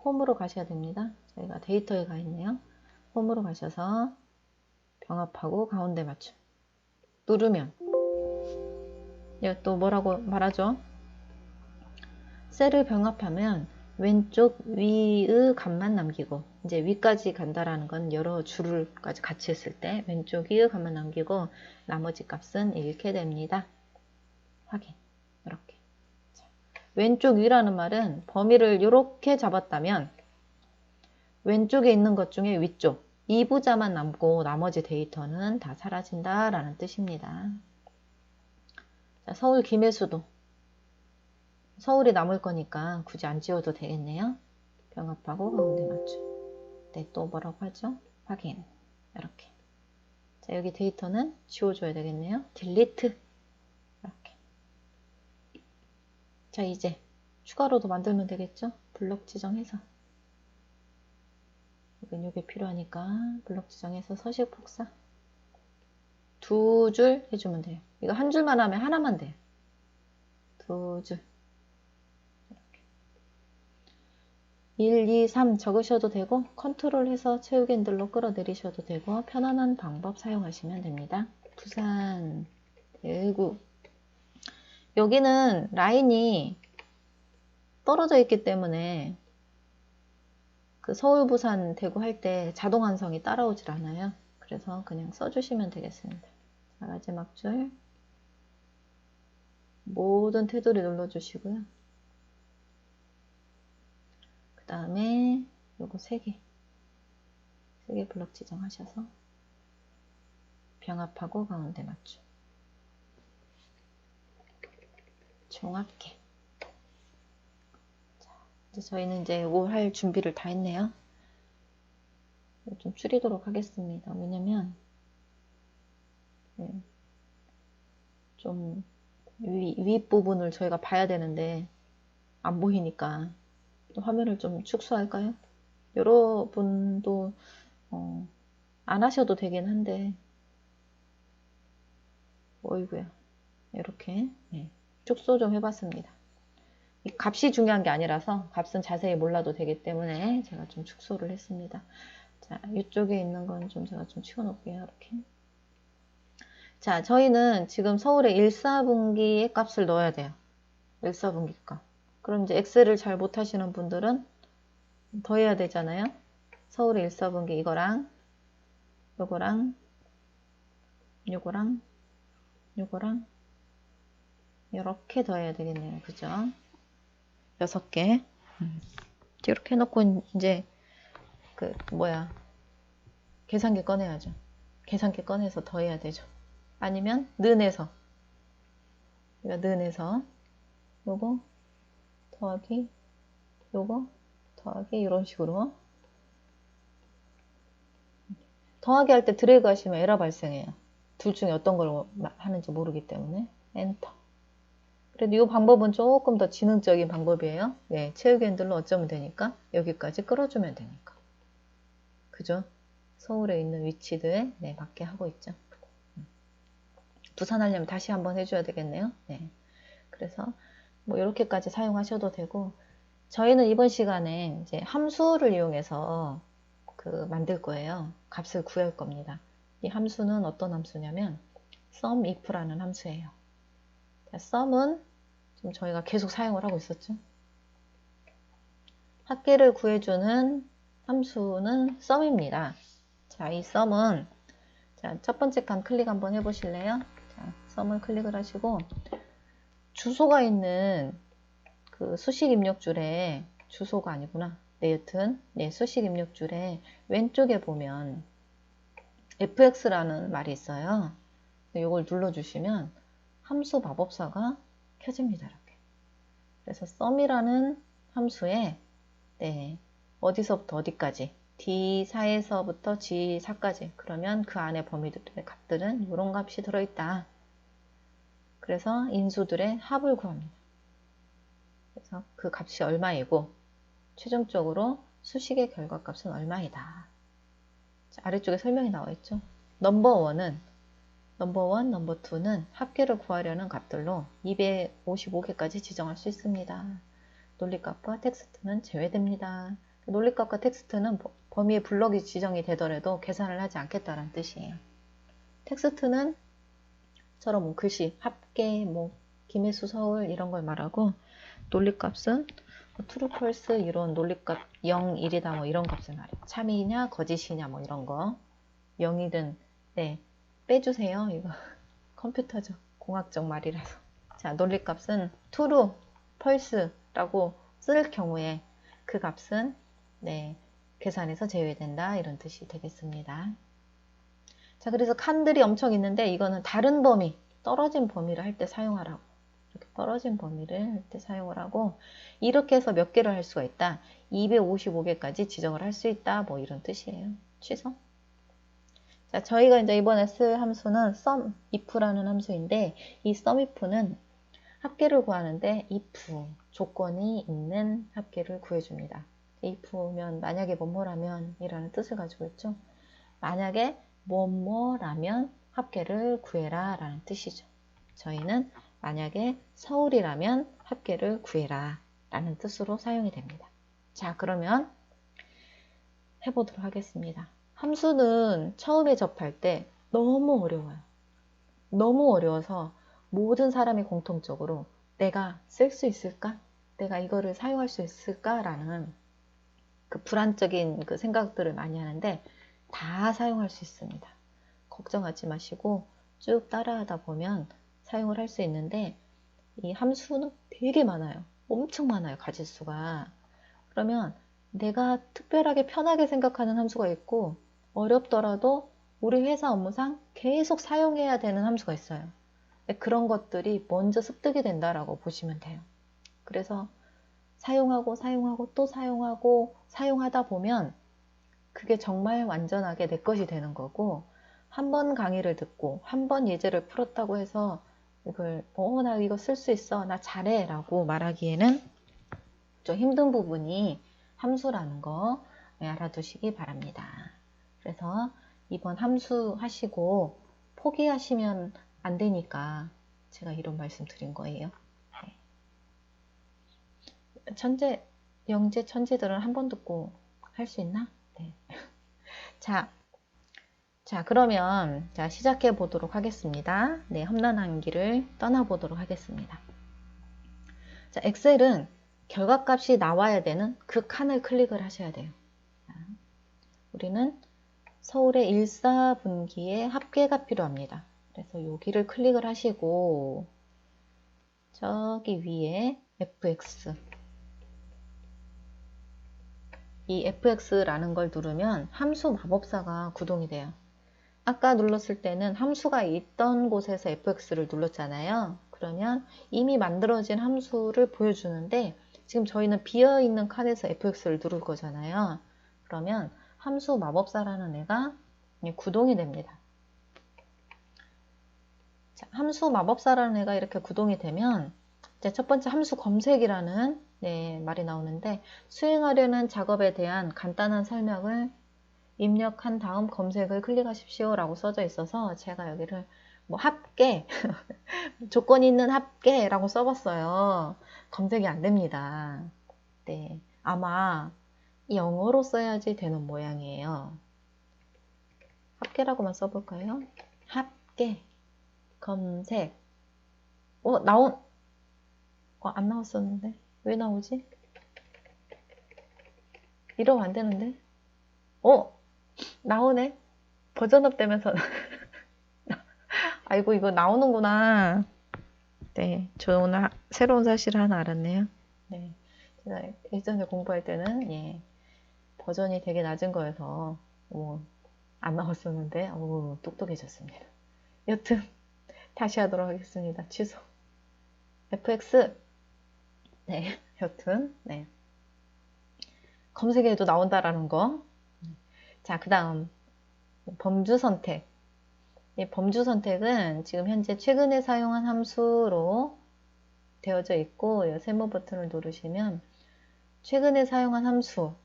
홈으로 가셔야 됩니다. 저희가 데이터에 가 있네요. 홈으로 가셔서 병합하고 가운데 맞춤 누르면 또 뭐라고 말하죠? 셀을 병합하면 왼쪽 위의 값만 남기고, 이제 위까지 간다라는 건 여러 줄을까지 같이 했을 때 왼쪽 위의 값만 남기고 나머지 값은 잃게 됩니다. 확인. 이렇게. 자, 왼쪽 위라는 말은 범위를 이렇게 잡았다면 왼쪽에 있는 것 중에 위쪽 이 부자만 남고 나머지 데이터는 다 사라진다라는 뜻입니다. 자, 서울 김혜수도 서울이 남을 거니까 굳이 안 지워도 되겠네요. 병합하고 가운데 맞춤. 네, 또 뭐라고 하죠? 확인. 이렇게. 자, 여기 데이터는 지워줘야 되겠네요. 딜리트. 이렇게. 자, 이제 추가로도 만들면 되겠죠? 블록 지정해서. 여긴 이게 필요하니까 블록 지정해서 서식 복사. 2줄 해주면 돼요. 이거 한 줄만 하면 하나만 돼요. 2줄. 1, 2, 3 적으셔도 되고 컨트롤 해서 채우기 핸들로 끌어내리셔도 되고 편안한 방법 사용하시면 됩니다. 부산, 대구. 여기는 라인이 떨어져 있기 때문에 그 서울, 부산, 대구 할 때 자동 완성이 따라오질 않아요. 그래서 그냥 써주시면 되겠습니다. 자, 마지막 줄 모든 테두리 눌러주시고요. 그 다음에 요거 3개 블록 지정하셔서 병합하고 가운데 맞춤 종합계. 자, 이제 저희는 이제 요거 할 준비를 다 했네요. 좀 줄이도록 하겠습니다. 왜냐면 좀 윗부분을 저희가 봐야 되는데 안 보이니까 화면을 좀 축소할까요? 여러분도 안 하셔도 되긴 한데 어이구야, 이렇게 축소 좀 해봤습니다. 이 값이 중요한 게 아니라서 값은 자세히 몰라도 되기 때문에 제가 좀 축소를 했습니다. 자, 이쪽에 있는 건 좀 제가 좀 치워놓을게요. 이렇게. 자, 저희는 지금 서울의 1/4분기의 값을 넣어야 돼요. 1/4분기 값. 그럼 이제 엑셀을 잘 못하시는 분들은 더해야 되잖아요. 서울의 1/4분기 이거랑 요거랑 요거랑 요거랑 이렇게 더해야 되겠네요. 그죠? 6개. 이렇게 해놓고 이제 그 계산기 꺼내야죠. 계산기 꺼내서 더해야 되죠. 아니면 는에서 요거 더하기 요거 더하기 이런 식으로 더하기 할 때 드래그 하시면 에러 발생해요. 둘 중에 어떤 걸 하는지 모르기 때문에 엔터. 그래도 이 방법은 조금 더 지능적인 방법이에요. 네, 채우기 핸들로 어쩌면 되니까 여기까지 끌어주면 되니까. 그죠? 서울에 있는 위치들에 맞게 하고 있죠. 부산 하려면 다시 한번 해줘야 되겠네요. 네. 그래서 뭐 이렇게까지 사용하셔도 되고, 저희는 이번 시간에 이제 함수를 이용해서 만들 거예요. 값을 구할 겁니다. 이 함수는 어떤 함수냐면 sum if라는 함수예요. 자, sum은 지금 저희가 계속 사용을 하고 있었죠. 합계를 구해주는 함수는 sum입니다. 자, 이 sum은 첫 번째 칸 클릭 한번 해보실래요? 자, sum을 클릭을 하시고 주소가 있는 그 수식 입력줄에 주소가 아니구나. 네, 여튼 네, 수식 입력줄에 왼쪽에 보면 fx라는 말이 있어요. 이걸 눌러주시면 함수 마법사가 켜집니다. 이렇게. 그래서 sum이라는 함수에 네, 어디서부터 어디까지 D4에서부터 G4까지 그러면 그 안에 범위들의 값들은 이런 값이 들어있다. 그래서 인수들의 합을 구합니다. 그래서 그 값이 얼마이고 최종적으로 수식의 결과값은 얼마이다. 자, 아래쪽에 설명이 나와 있죠. 넘버1, 넘버2는 합계를 구하려는 값들로 255개까지 지정할 수 있습니다. 논리값과 텍스트는 제외됩니다. 논리값과 텍스트는 범위의 블럭이 지정이 되더라도 계산을 하지 않겠다는 뜻이에요. 텍스트는 처럼 뭐 글씨, 합계, 뭐 김혜수 서울 이런 걸 말하고 논리값은 뭐 true, false 이런 논리값 0, 1이다 뭐 이런 값을 말해요. 참이냐 거짓이냐 뭐 이런 거 0이든 네 빼주세요. 이거 컴퓨터적 공학적 말이라서. 자, 논리값은 true, false라고 쓸 경우에 그 값은 네 계산에서 제외된다 이런 뜻이 되겠습니다. 자, 그래서 칸들이 엄청 있는데 이거는 다른 범위, 떨어진 범위를 할 때 사용하라고. 이렇게 떨어진 범위를 할 때 사용을 하고 이렇게 해서 몇 개를 할 수가 있다. 255개까지 지정을 할 수 있다. 뭐 이런 뜻이에요. 취소. 자, 저희가 이제 이번에 쓸 함수는 sum if라는 함수인데 이 sum if는 합계를 구하는데 if 조건이 있는 합계를 구해줍니다. if면 만약에 뭐뭐라면 이라는 뜻을 가지고 있죠. 만약에 뭐뭐라면 합계를 구해라 라는 뜻이죠. 저희는 만약에 서울이라면 합계를 구해라 라는 뜻으로 사용이 됩니다. 자, 그러면 해보도록 하겠습니다. 함수는 처음에 접할 때 너무 어려워요. 너무 어려워서 모든 사람이 공통적으로 내가 쓸 수 있을까? 내가 이거를 사용할 수 있을까? 라는 그 불안적인 그 생각들을 많이 하는데 다 사용할 수 있습니다. 걱정하지 마시고 쭉 따라하다 보면 사용을 할 수 있는데 이 함수는 되게 많아요. 엄청 많아요. 가짓수가. 그러면 내가 특별하게 편하게 생각하는 함수가 있고 어렵더라도 우리 회사 업무상 계속 사용해야 되는 함수가 있어요. 그런 것들이 먼저 습득이 된다라고 보시면 돼요. 그래서 사용하고 또 사용하고 사용하다 보면 그게 정말 완전하게 내 것이 되는 거고 한 번 강의를 듣고 한 번 예제를 풀었다고 해서 이걸 나 이거 쓸 수 있어 나 잘해 라고 말하기에는 좀 힘든 부분이 함수라는 거 알아두시기 바랍니다. 그래서 이번 함수 하시고 포기하시면 안 되니까 제가 이런 말씀 드린 거예요. 네. 천재, 영재, 천재들은 한 번 듣고 할 수 있나? 네. 자, 그러면 자, 시작해 보도록 하겠습니다. 네, 험난한 길을 떠나보도록 하겠습니다. 자, 엑셀은 결과값이 나와야 되는 그 칸을 클릭을 하셔야 돼요. 자, 우리는 서울의 1사분기의 합계가 필요합니다. 그래서 여기를 클릭을 하시고 저기 위에 fx 이 fx라는 걸 누르면 함수 마법사가 구동이 돼요. 아까 눌렀을 때는 함수가 있던 곳에서 fx를 눌렀잖아요. 그러면 이미 만들어진 함수를 보여주는데 지금 저희는 비어있는 칸에서 fx를 누를 거잖아요. 그러면 함수 마법사라는 애가 구동이 됩니다. 자, 함수 마법사라는 애가 이렇게 구동이 되면 이제 첫 번째 함수 검색이라는 말이 나오는데 수행하려는 작업에 대한 간단한 설명을 입력한 다음 검색을 클릭하십시오 라고 써져 있어서 제가 여기를 뭐 합계 조건이 있는 합계 라고 써봤어요. 검색이 안 됩니다. 네, 아마 영어로 써야지 되는 모양이에요. 합계라고만 써볼까요? 합계 검색 안 나왔었는데 왜 나오지? 이러면 안 되는데 나오네. 버전업 되면서 아이고 이거 나오는구나. 네, 저 오늘 새로운 사실을 하나 알았네요. 네, 제가 예전에 공부할 때는 버전이 되게 낮은 거여서 안 나왔었는데 똑똑해졌습니다. 여튼 다시 하도록 하겠습니다. 취소. fx 네, 여튼 네. 검색해도 나온다라는 거. 자, 그 다음 범주 선택. 이 범주 선택은 지금 현재 최근에 사용한 함수로 되어져 있고 이 세모 버튼을 누르시면 최근에 사용한 함수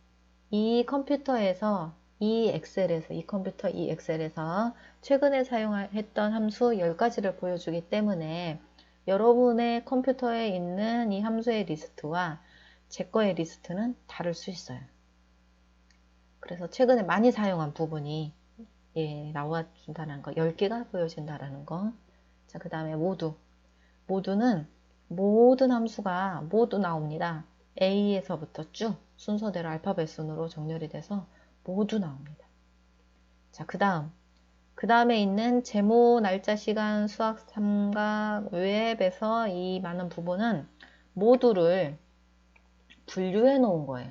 이 컴퓨터에서 이 컴퓨터 이 엑셀에서 최근에 사용했던 함수 10가지를 보여주기 때문에 여러분의 컴퓨터에 있는 이 함수의 리스트와 제 거의 리스트는 다를 수 있어요. 그래서 최근에 많이 사용한 부분이 나와준다는 거, 10개가 보여진다는 거. 자, 그 다음에 모두는 모든 함수가 모두 나옵니다. A에서부터 쭉 순서대로 알파벳 순으로 정렬이 돼서 모두 나옵니다. 자, 그 다음에 있는 제목, 날짜, 시간, 수학, 삼각, 웹에서 이 많은 부분은 모두를 분류해 놓은 거예요.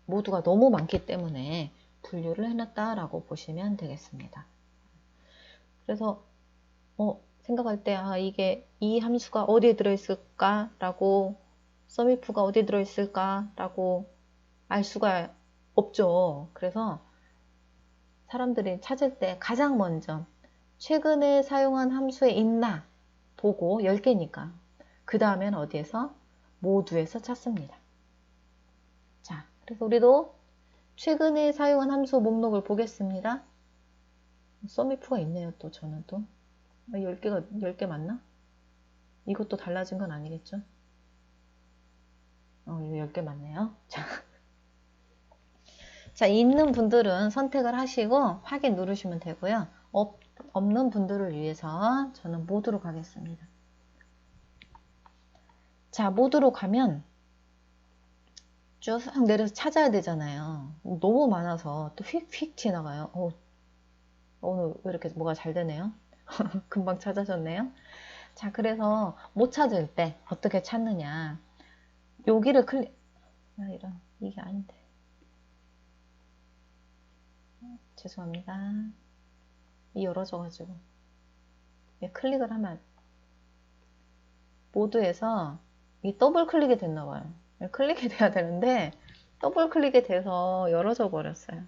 모두가 너무 많기 때문에 분류를 해놨다라고 보시면 되겠습니다. 그래서 생각할 때 이 함수가 어디에 들어있을까? 라고 썸이프가 어디에 들어있을까? 라고 알 수가 없죠. 그래서 사람들이 찾을 때 가장 먼저 최근에 사용한 함수에 있나 보고 10개니까 그 다음엔 어디에서? 모두에서 찾습니다. 자, 그래서 우리도 최근에 사용한 함수 목록을 보겠습니다. 썸이프가 있네요. 또 저는 또 10개 맞나? 이것도 달라진 건 아니겠죠? 이거 10개 맞네요. 자, 있는 분들은 선택을 하시고 확인 누르시면 되고요. 없는 분들을 위해서 저는 모두로 가겠습니다. 자, 모두로 가면 쭉 내려서 찾아야 되잖아요. 너무 많아서 또 휙휙 지나가요. 오늘 왜 이렇게 뭐가 잘 되네요? 금방 찾아졌네요. 자, 그래서 못 찾을 때 어떻게 찾느냐. 여기를 이런, 이게 아닌데. 죄송합니다. 이 열어져가지고. 클릭을 하면 모두에서 이 더블 클릭이 됐나봐요. 클릭이 돼야 되는데 더블 클릭이 돼서 열어져 버렸어요.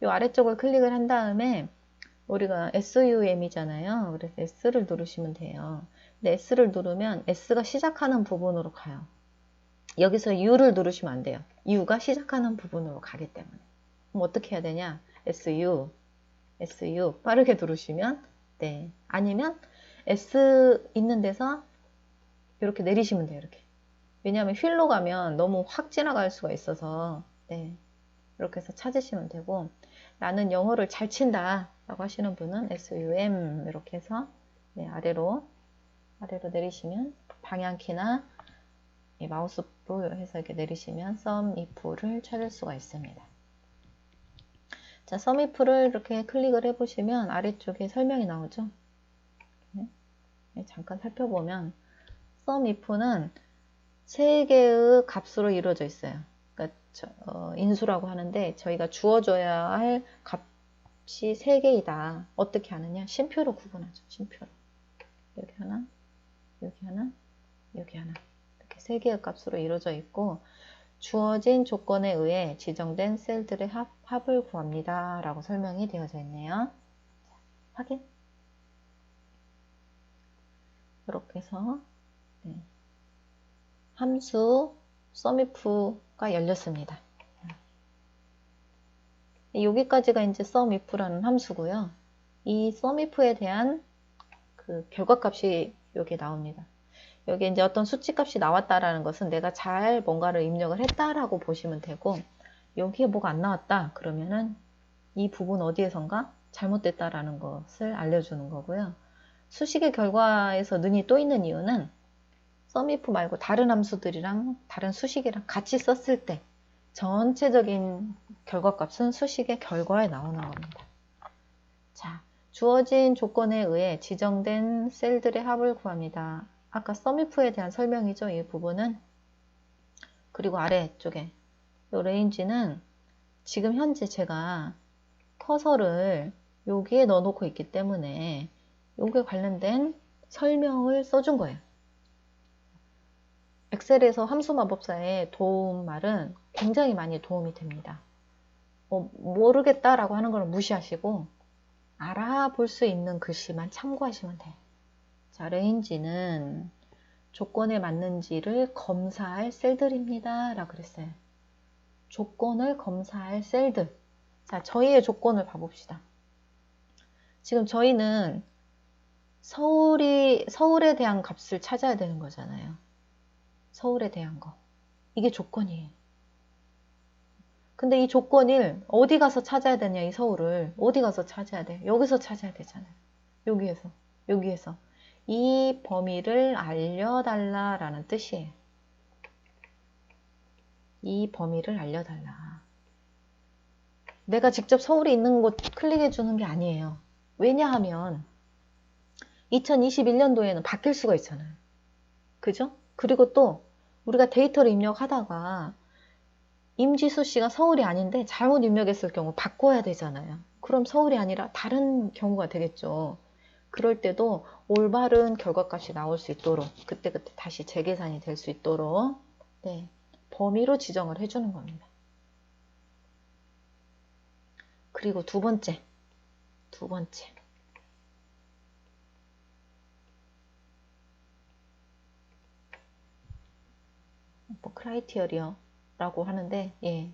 이 아래쪽을 클릭을 한 다음에 우리가 SUM이잖아요. 그래서 S를 누르시면 돼요. 근데 S를 누르면 S가 시작하는 부분으로 가요. 여기서 U를 누르시면 안 돼요. U가 시작하는 부분으로 가기 때문에. 그럼 어떻게 해야 되냐? SU 빠르게 누르시면 네. 아니면 S 있는 데서 이렇게 내리시면 돼요. 이렇게. 왜냐하면 휠로 가면 너무 확 지나갈 수가 있어서 네. 이렇게 해서 찾으시면 되고 나는 영어를 잘 친다 라고 하시는 분은 SUM 이렇게 해서 네, 아래로 내리시면 방향키나 마우스로 해서 이렇게 내리시면 썸이프를 찾을 수가 있습니다. 자, 썸이프를 이렇게 클릭을 해보시면 아래쪽에 설명이 나오죠. 네, 잠깐 살펴보면 썸이프는 3개의 값으로 이루어져 있어요. 그러니까 인수라고 하는데 저희가 주어줘야 할 값이 3개이다. 어떻게 하느냐? 쉼표로 구분하죠. 쉼표로. 여기 하나, 여기 하나, 여기 하나. 이렇게 3개의 값으로 이루어져 있고 주어진 조건에 의해 지정된 셀들의 합을 구합니다. 라고 설명이 되어져 있네요. 자, 확인. 이렇게 해서 네. 함수 썸이프가 열렸습니다. 여기까지가 이제 썸이프라는 함수고요. 이 썸이프에 대한 그 결과값이 여기 나옵니다. 여기 이제 어떤 수치값이 나왔다라는 것은 내가 잘 뭔가를 입력을 했다라고 보시면 되고 여기에 뭐가 안 나왔다 그러면은 이 부분 어디에선가 잘못됐다라는 것을 알려주는 거고요. 수식의 결과에서 는이 또 있는 이유는 썸이프 말고 다른 함수들이랑 다른 수식이랑 같이 썼을 때 전체적인 결과값은 수식의 결과에 나오는 겁니다. 자, 주어진 조건에 의해 지정된 셀들의 합을 구합니다. 아까 썸이프에 대한 설명이죠. 이 부분은. 그리고 아래쪽에 이 레인지는 지금 현재 제가 커서를 여기에 넣어놓고 있기 때문에 여기에 관련된 설명을 써준 거예요. 엑셀에서 함수 마법사의 도움말은 굉장히 많이 도움이 됩니다. 모르겠다라고 하는 걸 무시하시고 알아볼 수 있는 글씨만 참고하시면 돼요. 자, 레인지는 조건에 맞는지를 검사할 셀들입니다. 라고 그랬어요. 조건을 검사할 셀들. 자, 저희의 조건을 봐봅시다. 지금 저희는 서울에 대한 값을 찾아야 되는 거잖아요. 서울에 대한 거. 이게 조건이에요. 근데 이 조건을 어디 가서 찾아야 되냐, 이 서울을. 어디 가서 찾아야 돼? 여기서 찾아야 되잖아요. 여기에서. 이 범위를 알려달라라는 뜻이에요. 이 범위를 알려달라. 내가 직접 서울에 있는 곳 클릭해 주는 게 아니에요. 왜냐하면 2021년도에는 바뀔 수가 있잖아요. 그죠? 그리고 또 우리가 데이터를 입력하다가 임지수 씨가 서울이 아닌데 잘못 입력했을 경우 바꿔야 되잖아요. 그럼 서울이 아니라 다른 경우가 되겠죠. 그럴 때도 올바른 결과값이 나올 수 있도록 그때그때 다시 재계산이 될 수 있도록 네, 범위로 지정을 해주는 겁니다. 그리고 두 번째 크라이티어리어라고 하는데 예,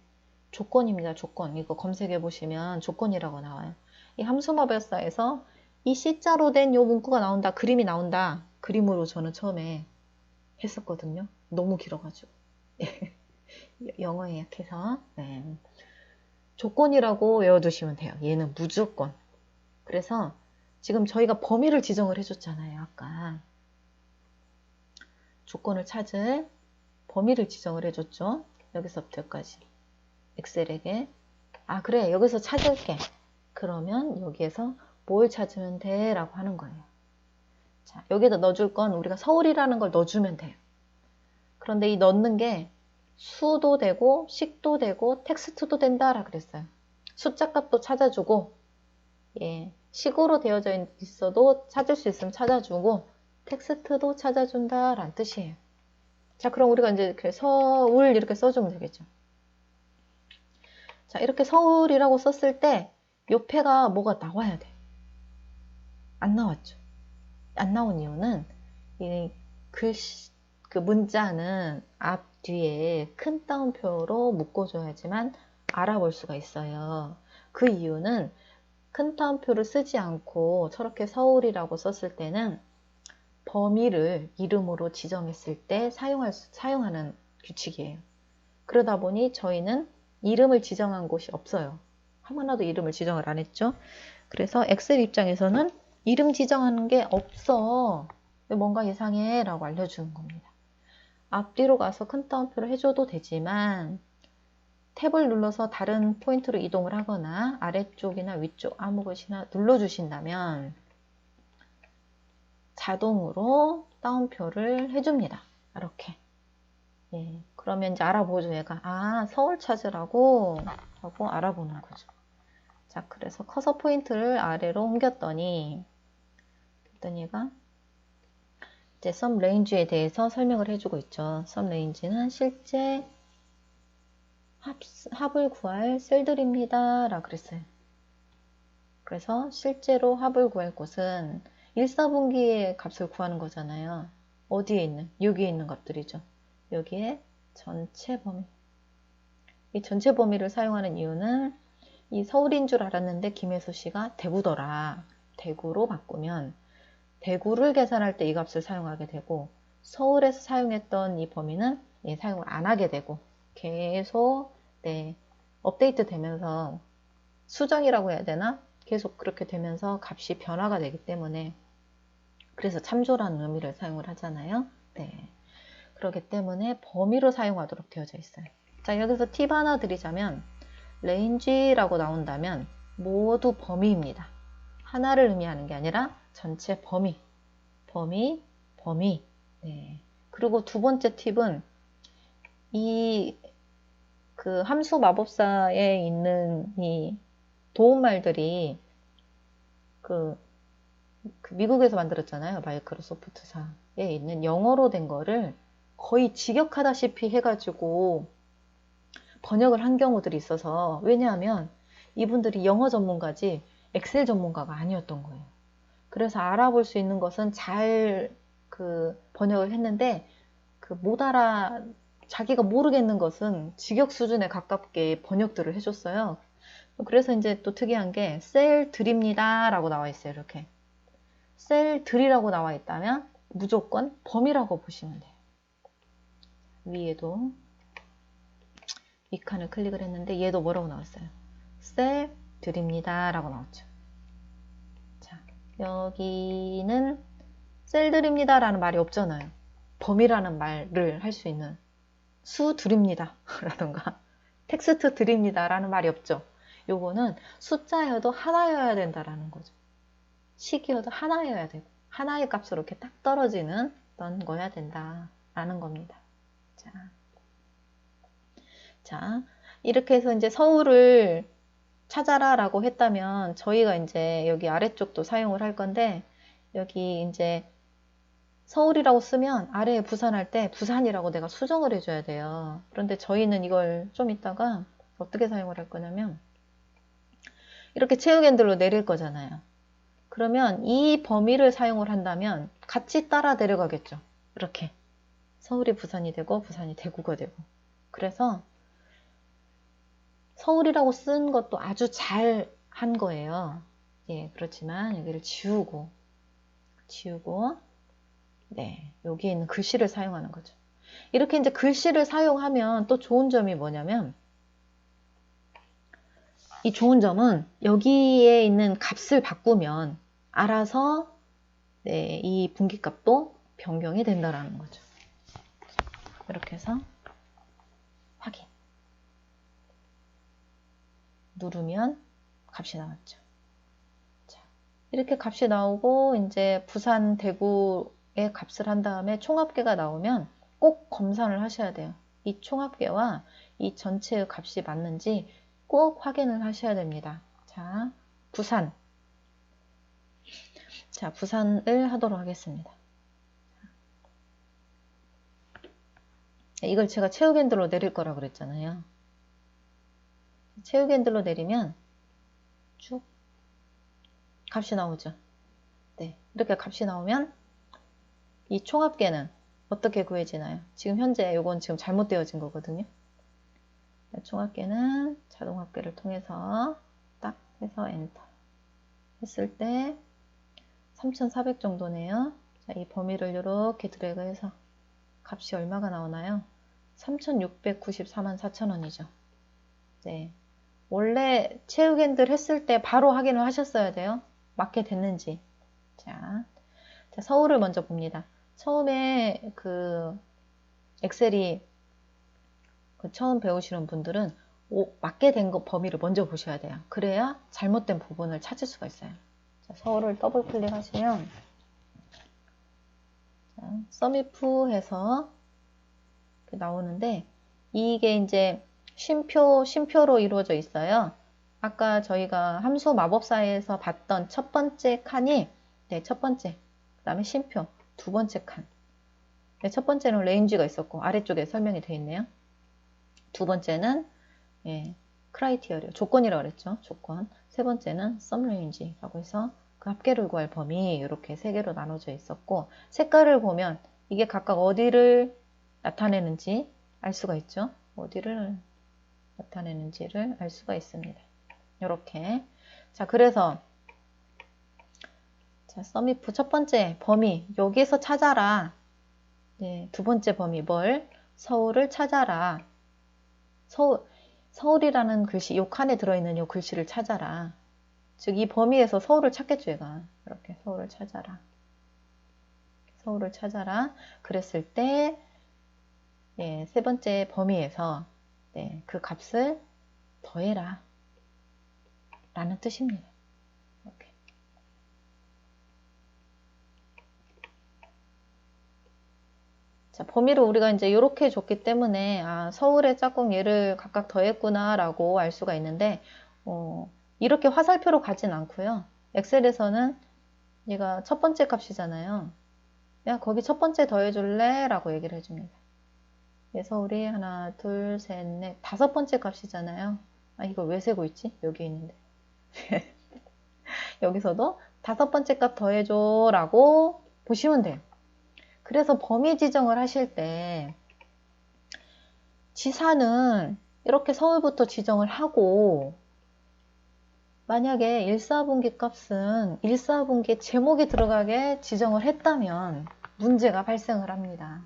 조건입니다. 조건. 이거 검색해 보시면 조건이라고 나와요. 이 함수마법사에서 이 C자로 된 요 문구가 나온다. 그림이 나온다. 그림으로 저는 처음에 했었거든요. 너무 길어가지고. 영어에 약해서. 네. 조건이라고 외워두시면 돼요. 얘는 무조건. 그래서 지금 저희가 범위를 지정을 해줬잖아요. 아까. 조건을 찾을 범위를 지정을 해줬죠. 여기서부터 여기까지. 엑셀에게. 아, 그래. 여기서 찾을게. 그러면 여기에서 뭘 찾으면 돼? 라고 하는 거예요. 자, 여기다 넣어줄 건 우리가 서울이라는 걸 넣어주면 돼요. 그런데 이 넣는 게 수도 되고 식도 되고 텍스트도 된다 라 그랬어요. 숫자 값도 찾아주고 예, 식으로 되어져 있어도 찾을 수 있으면 찾아주고 텍스트도 찾아준다 라는 뜻이에요. 자, 그럼 우리가 이제 이렇게 서울 이렇게 써주면 되겠죠. 자, 이렇게 서울이라고 썼을 때 옆에가 뭐가 나와야 돼. 안 나왔죠. 안 나온 이유는 이 글씨, 그 문자는 앞 뒤에 큰 따옴표로 묶어줘야지만 알아볼 수가 있어요. 그 이유는 큰 따옴표를 쓰지 않고 저렇게 서울이라고 썼을 때는 범위를 이름으로 지정했을 때 사용하는 규칙이에요. 그러다 보니 저희는 이름을 지정한 곳이 없어요. 하나도 이름을 지정을 안 했죠. 그래서 엑셀 입장에서는 이름 지정하는 게 없어. 뭔가 이상해 라고 알려주는 겁니다. 앞뒤로 가서 큰 따옴표를 해줘도 되지만 탭을 눌러서 다른 포인트로 이동을 하거나 아래쪽이나 위쪽 아무 곳이나 눌러주신다면 자동으로 따옴표를 해줍니다. 이렇게. 예, 그러면 이제 알아보죠. 얘가 아 서울 찾으라고 하고 알아보는 거죠. 자, 그래서 커서 포인트를 아래로 옮겼더니 얘가 이제 sum range에 대해서 설명을 해주고 있죠. sum range는 실제 합을 구할 셀들입니다. 라고 그랬어요. 그래서 실제로 합을 구할 곳은 1사분기의 값을 구하는 거잖아요. 어디에 있는? 여기에 있는 값들이죠. 여기에 전체 범위. 이 전체 범위를 사용하는 이유는 이 서울인 줄 알았는데 김혜수 씨가 대구더라. 대구로 바꾸면 대구를 계산할 때 이 값을 사용하게 되고 서울에서 사용했던 이 범위는 사용을 안 하게 되고 계속 업데이트 되면서 수정이라고 해야 되나? 계속 그렇게 되면서 값이 변화가 되기 때문에 그래서 참조라는 의미를 사용을 하잖아요. 네. 그렇기 때문에 범위로 사용하도록 되어져 있어요. 자, 여기서 팁 하나 드리자면 range라고 나온다면 모두 범위입니다. 하나를 의미하는 게 아니라 전체 범위. 네. 그리고 두 번째 팁은 이 그 함수 마법사에 있는 이 도움말들이 그 미국에서 만들었잖아요. 마이크로소프트사에 있는 영어로 된 거를 거의 직역하다시피 해가지고 번역을 한 경우들이 있어서, 왜냐하면 이분들이 영어 전문가지 엑셀 전문가가 아니었던 거예요. 그래서 알아볼 수 있는 것은 잘 번역을 했는데 못 알아, 자기가 모르겠는 것은 직역 수준에 가깝게 번역들을 해줬어요. 그래서 이제 또 특이한 게 셀 드립니다 라고 나와 있어요. 이렇게 셀 드리라고 나와 있다면 무조건 범위라고 보시면 돼요. 위에도 이 칸을 클릭을 했는데 얘도 뭐라고 나왔어요? 셀 드립니다 라고 나왔죠. 자, 여기는 셀 드립니다 라는 말이 없잖아요. 범위라는 말을 할 수 있는 수 드립니다 라던가 텍스트 드립니다 라는 말이 없죠. 요거는 숫자여도 하나여야 된다라는 거죠. 식이어도 하나여야 되고 하나의 값으로 이렇게 딱 떨어지는 어떤 거여야 된다라는 겁니다. 자, 이렇게 해서 이제 서울을 찾아라 라고 했다면 저희가 이제 여기 아래쪽도 사용을 할 건데, 여기 이제 서울이라고 쓰면 아래에 부산할 때 부산이라고 내가 수정을 해줘야 돼요. 그런데 저희는 이걸 좀 이따가 어떻게 사용을 할 거냐면 이렇게 체육앤들로 내릴 거잖아요. 그러면 이 범위를 사용을 한다면 같이 따라 내려가겠죠. 이렇게 서울이 부산이 되고 부산이 대구가 되고. 그래서 서울이라고 쓴 것도 아주 잘 한 거예요. 예, 그렇지만 여기를 지우고 네, 여기에 있는 글씨를 사용하는 거죠. 이렇게 이제 글씨를 사용하면 또 좋은 점이 뭐냐면, 이 좋은 점은 여기에 있는 값을 바꾸면 알아서 네, 이 분기값도 변경이 된다라는 거죠. 이렇게 해서 확인 누르면 값이 나왔죠. 자, 이렇게 값이 나오고 이제 부산, 대구의 값을 한 다음에 총합계가 나오면 꼭 검사를 하셔야 돼요. 이 총합계와 이 전체의 값이 맞는지 꼭 확인을 하셔야 됩니다. 자, 부산. 자, 부산을 하도록 하겠습니다. 이걸 제가 체육핸들로 내릴 거라고 그랬잖아요. 체육핸들로 내리면 쭉 값이 나오죠. 네, 이렇게 값이 나오면 이 총합계는 어떻게 구해지나요? 지금 현재 이건 지금 잘못되어진 거거든요. 총합계는 자동합계를 통해서 딱 해서 엔터 했을 때 3,400 정도네요. 자, 이 범위를 이렇게 드래그해서 값이 얼마가 나오나요? 3,694만 4천원이죠. 네, 원래 체육핸들 했을 때 바로 확인을 하셨어야 돼요. 맞게 됐는지. 자, 서울을 먼저 봅니다. 처음에 엑셀이 처음 배우시는 분들은 맞게 된 거 범위를 먼저 보셔야 돼요. 그래야 잘못된 부분을 찾을 수가 있어요. 자, 서울을 더블 클릭하시면 썸이프 해서 나오는데, 이게 이제 쉼표로 이루어져 있어요. 아까 저희가 함수 마법사에서 봤던 첫 번째 칸이, 네, 첫 번째, 그 다음에 쉼표, 두 번째 칸. 네, 첫 번째는 레인지가 있었고 아래쪽에 설명이 되어 있네요. 두 번째는 크라이티어리아, 조건이라고 그랬죠. 조건. 세 번째는 썸 레인지라고 해서 그 합계를 구할 범위, 이렇게 세 개로 나눠져 있었고, 색깔을 보면 이게 각각 어디를 나타내는지 알 수가 있죠. 어디를 나타내는지를 알 수가 있습니다. 이렇게. 자, 그래서 자, 썸이프 첫 번째 범위 여기에서 찾아라. 네, 두 번째 범위 뭘? 서울을 찾아라. 서울이라는 글씨, 요 칸에 들어있는 요 글씨를 찾아라. 즉, 이 범위에서 서울을 찾겠죠, 얘가. 이렇게 서울을 찾아라. 서울을 찾아라. 그랬을 때, 예, 세 번째 범위에서 네, 그 값을 더해라. 라는 뜻입니다. 이렇게. 자, 범위를 우리가 이제 이렇게 줬기 때문에 서울의 짝꿍 얘를 각각 더했구나 라고 알 수가 있는데 이렇게 화살표로 가진 않고요. 엑셀에서는 얘가 첫 번째 값이잖아요. 야, 거기 첫 번째 더해줄래? 라고 얘기를 해줍니다. 얘 서울이 하나, 둘, 셋, 넷, 다섯 번째 값이잖아요. 이걸 왜 세고 있지? 여기 있는데. 여기서도 다섯 번째 값 더해줘 라고 보시면 돼요. 그래서 범위 지정을 하실 때 지사는 이렇게 서울부터 지정을 하고 만약에 1사분기 값은 1사분기 제목이 들어가게 지정을 했다면 문제가 발생을 합니다.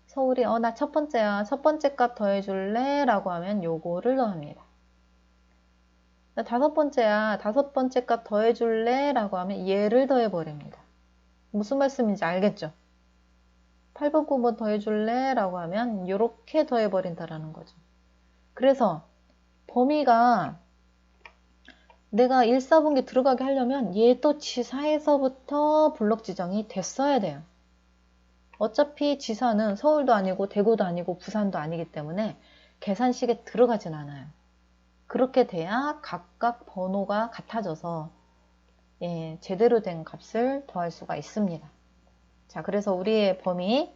서울이 나 첫 번째야. 첫 번째 값 더해줄래? 라고 하면 요거를 더합니다. 나 다섯 번째야. 다섯 번째 값 더해줄래? 라고 하면 얘를 더해버립니다. 무슨 말씀인지 알겠죠? 8번, 9번 더해줄래? 라고 하면 이렇게 더해버린다라는 거죠. 그래서 범위가 내가 1, 4분기 들어가게 하려면 얘도 지사에서부터 블록 지정이 됐어야 돼요. 어차피 지사는 서울도 아니고 대구도 아니고 부산도 아니기 때문에 계산식에 들어가진 않아요. 그렇게 돼야 각각 번호가 같아져서 제대로 된 값을 더할 수가 있습니다. 자, 그래서 우리의 범위,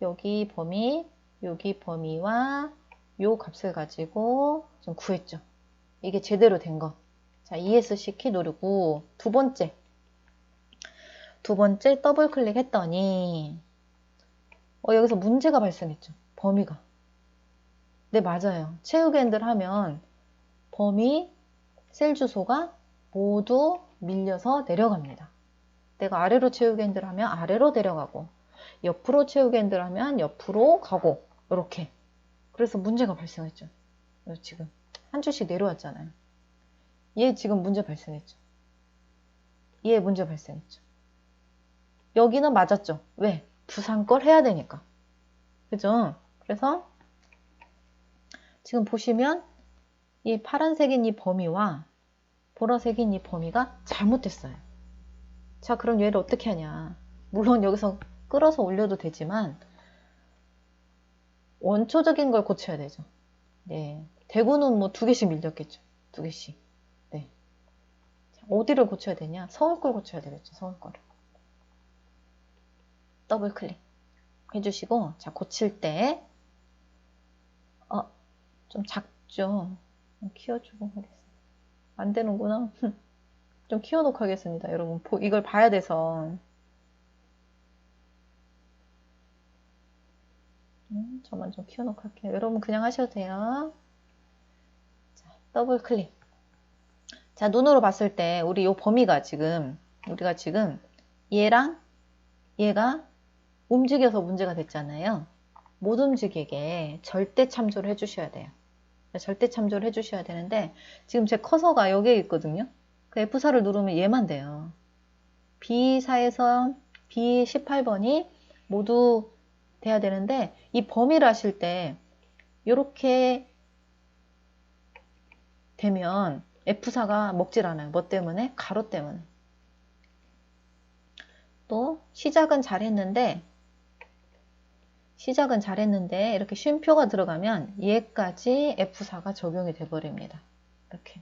여기 범위, 여기 범위와 요 값을 가지고 좀 구했죠. 이게 제대로 된 거. 자, ESC 키 누르고 두 번째 더블 클릭했더니 여기서 문제가 발생했죠. 범위가. 네, 맞아요. 채우기 핸들 하면 범위, 셀 주소가 모두 밀려서 내려갑니다. 내가 아래로 채우기 핸들 하면 아래로 내려가고 옆으로 채우기 핸들 하면 옆으로 가고 이렇게. 그래서 문제가 발생했죠. 지금 한 줄씩 내려왔잖아요. 얘 지금 문제 발생했죠. 얘 문제 발생했죠. 여기는 맞았죠. 왜? 부산 걸 해야 되니까. 그죠? 그래서 지금 보시면 이 파란색인 이 범위와 보라색인 이 범위가 잘못됐어요. 자, 그럼 얘를 어떻게 하냐. 물론 여기서 끌어서 올려도 되지만 원초적인 걸 고쳐야 되죠. 네. 대구는 뭐 2개씩 밀렸겠죠. 2개씩. 네. 자, 어디를 고쳐야 되냐? 서울 걸 고쳐야 되겠죠. 서울 거를. 더블 클릭 해주시고, 자, 고칠 때, 좀 작죠? 키워주고 하겠습니다. 안 되는구나. 좀 키워놓고 하겠습니다. 여러분, 이걸 봐야 돼서. 저만 좀 키워놓고 할게요. 여러분, 그냥 하셔도 돼요. 자, 더블 클릭. 자, 눈으로 봤을 때, 우리 요 범위가 지금, 우리가 지금 얘랑 얘가 움직여서 문제가 됐잖아요. 못 움직이게 절대 참조를 해주셔야 돼요. 절대 참조를 해주셔야 되는데 지금 제 커서가 여기에 있거든요. 그 F4를 누르면 얘만 돼요. B4에서 B18번이 모두 돼야 되는데 이 범위를 하실 때 이렇게 되면 F4가 먹질 않아요. 뭐 때문에? 가로 때문에. 또 시작은 잘했는데 이렇게 쉼표가 들어가면 얘까지 F4가 적용이 돼버립니다. 이렇게.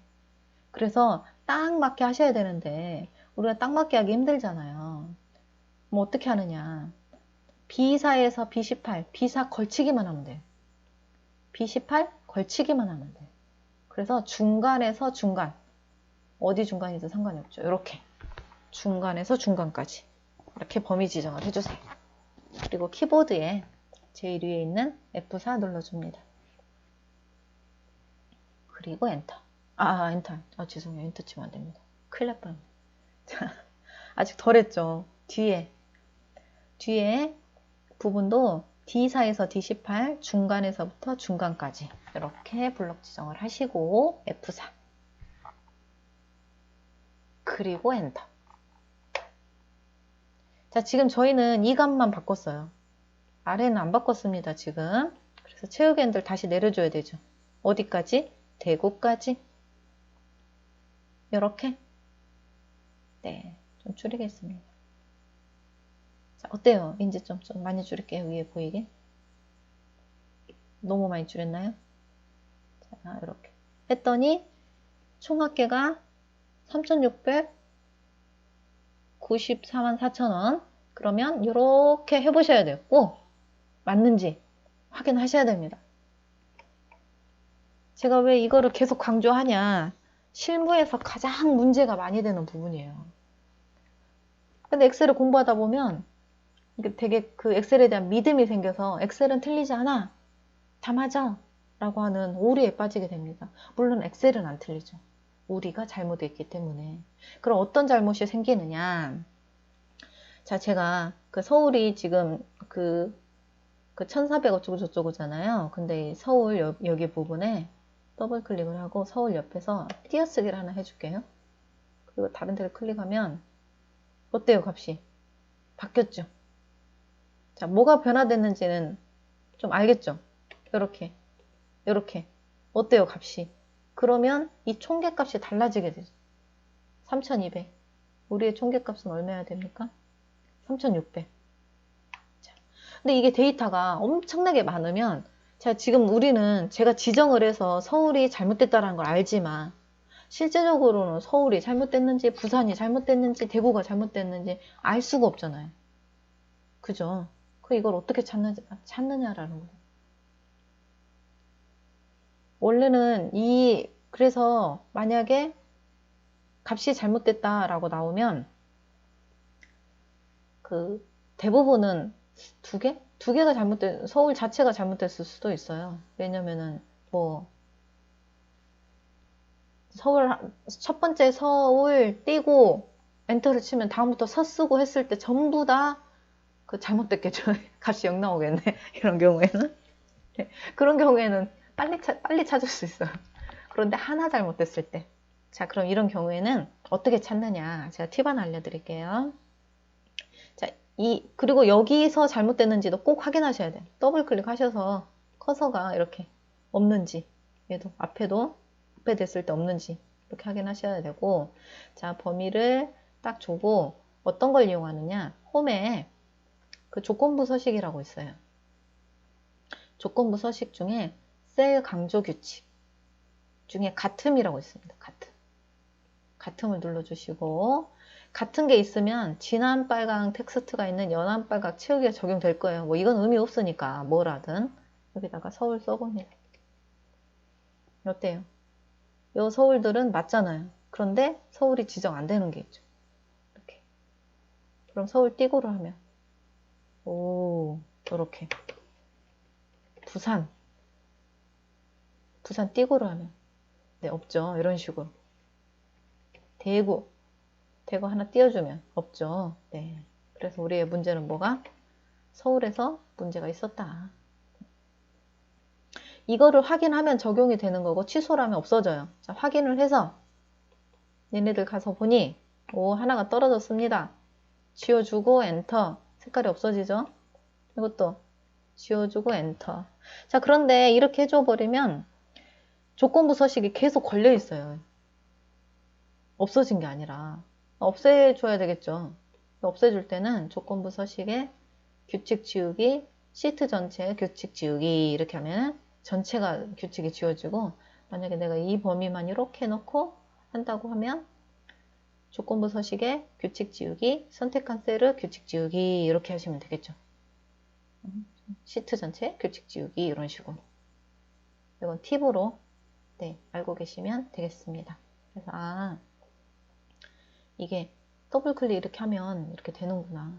그래서 딱 맞게 하셔야 되는데 우리가 딱 맞게 하기 힘들잖아요. 뭐 어떻게 하느냐. B4에서 B18, B4 걸치기만 하면 돼요. B18 걸치기만 하면 돼요. 그래서 중간에서 중간, 어디 중간이든 상관이 없죠. 이렇게 중간에서 중간까지 이렇게 범위 지정을 해주세요. 그리고 키보드에 제일 위에 있는 F4 눌러줍니다. 그리고 엔터. 엔터. 죄송해요. 엔터 치면 안 됩니다. 큰일 날 뻔. 자, 아직 덜 했죠. 뒤에 부분도 D4에서 D18 중간에서부터 중간까지 이렇게 블록 지정을 하시고 F4 그리고 엔터. 자, 지금 저희는 이 값만 바꿨어요. 아래는 안 바꿨습니다, 지금. 그래서 채우기 핸들 다시 내려줘야 되죠. 어디까지? 대구까지. 이렇게. 네, 좀 줄이겠습니다. 어때요? 이제 좀 많이 줄일게요. 위에 보이게. 너무 많이 줄였나요? 자, 이렇게 했더니 총 합계가 3,694만 4천원. 그러면 이렇게 해보셔야 돼요. 꼭 맞는지 확인하셔야 됩니다. 제가 왜 이거를 계속 강조하냐, 실무에서 가장 문제가 많이 되는 부분이에요. 근데 엑셀을 공부하다 보면 되게 그 엑셀에 대한 믿음이 생겨서 엑셀은 틀리지 않아, 다 맞아 라고 하는 오류에 빠지게 됩니다. 물론 엑셀은 안 틀리죠. 우리가 잘못했기 때문에. 그럼 어떤 잘못이 생기느냐, 자, 제가 그 서울이 지금 그 1400 어쩌고 저쩌고잖아요. 근데 서울 여기 부분에 더블 클릭을 하고 서울 옆에서 띄어쓰기를 하나 해줄게요. 그리고 다른 데를 클릭하면 어때요? 값이 바뀌었죠? 자, 뭐가 변화됐는지는 좀 알겠죠? 이렇게 어때요? 값이. 그러면 이 총계값이 달라지게 되죠. 3200. 우리의 총계값은 얼마야 됩니까? 3600. 자, 근데 이게 데이터가 엄청나게 많으면, 자, 지금 우리는 제가 지정을 해서 서울이 잘못됐다는 걸 알지만 실제적으로는 서울이 잘못됐는지 부산이 잘못됐는지 대구가 잘못됐는지 알 수가 없잖아요. 그죠? 그 이걸 어떻게 찾느냐라는 거예요. 원래는 그래서 만약에 값이 잘못됐다라고 나오면 그 대부분은 두 개가 서울 자체가 잘못됐을 수도 있어요. 왜냐면은 뭐 첫 번째 서울 띄고 엔터를 치면 다음부터 서 쓰고 했을 때 전부 다 그 잘못됐겠죠. 값이 0 나오겠네. 이런 경우에는. 그런 경우에는 빨리 찾을 수 있어요. 그런데 하나 잘못됐을 때. 자, 그럼 이런 경우에는 어떻게 찾느냐. 제가 팁 하나 알려드릴게요. 자, 그리고 여기서 잘못됐는지도 꼭 확인하셔야 돼요. 더블 클릭하셔서 커서가 이렇게 없는지, 얘도 앞에 됐을 때 없는지 이렇게 확인하셔야 되고, 자, 범위를 딱 주고 어떤 걸 이용하느냐. 홈에 그 조건부 서식이라고 있어요. 조건부 서식 중에 셀 강조 규칙 중에 같음이라고 있습니다. 같음을 눌러주시고, 같은 게 있으면 진한 빨강 텍스트가 있는 연한 빨강 채우기가 적용될 거예요. 뭐 이건 의미 없으니까 뭐라든. 여기다가 서울 써봅니다. 어때요? 요 서울들은 맞잖아요. 그런데 서울이 지정 안 되는 게 있죠. 이렇게. 그럼 서울 띄고를 하면 이렇게. 부산 띄고를 하면 네, 없죠. 이런 식으로. 대구 하나 띄워주면 없죠. 네. 그래서 우리의 문제는 뭐가? 서울에서 문제가 있었다. 이거를 확인하면 적용이 되는 거고 취소라면 없어져요. 자, 확인을 해서 얘네들 가서 보니 하나가 떨어졌습니다. 지워주고 엔터. 색깔이 없어지죠? 이것도 지워주고 엔터. 자, 그런데 이렇게 해줘버리면 조건부 서식이 계속 걸려 있어요. 없어진 게 아니라 없애줘야 되겠죠. 없애줄 때는 조건부 서식에 규칙 지우기, 시트 전체 규칙 지우기 이렇게 하면 전체가 규칙이 지워지고, 만약에 내가 이 범위만 이렇게 해놓고 한다고 하면 조건부 서식에 규칙 지우기, 선택한 셀을 규칙 지우기 이렇게 하시면 되겠죠. 시트 전체 규칙 지우기 이런 식으로. 이건 팁으로 알고 계시면 되겠습니다. 그래서 이게 더블 클릭 이렇게 하면 이렇게 되는구나.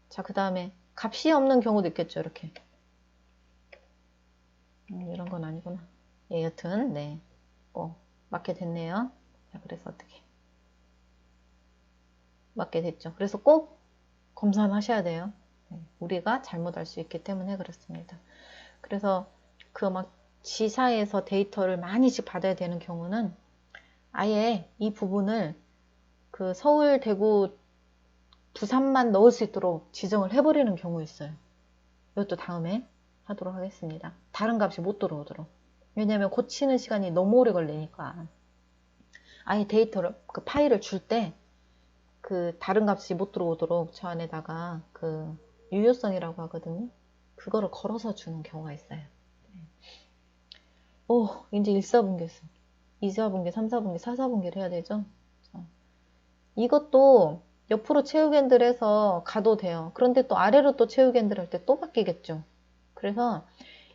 자, 그 다음에 값이 없는 경우도 있겠죠. 이렇게. 이런 건 아니구나. 예, 여튼 맞게 됐네요. 자, 그래서 어떻게 맞게 됐죠. 그래서 꼭 검사는 하셔야 돼요. 우리가 잘못할 수 있기 때문에 그렇습니다. 그래서 막 지사에서 데이터를 많이씩 받아야 되는 경우는 아예 이 부분을 그 서울, 대구, 부산만 넣을 수 있도록 지정을 해버리는 경우 있어요. 이것도 다음에 하도록 하겠습니다. 다른 값이 못 들어오도록. 왜냐하면 고치는 시간이 너무 오래 걸리니까. 아예 데이터를, 그 파일을 줄 때 그 다른 값이 못 들어오도록 저 안에다가 그 유효성이라고 하거든요. 그거를 걸어서 주는 경우가 있어요. 오, 이제 1사분계, 2사분계, 3사분계, 4사분계를 해야 되죠. 자, 이것도 옆으로 채우기엔들 해서 가도 돼요. 그런데 또 아래로 또 채우기엔들 할 때 또 바뀌겠죠. 그래서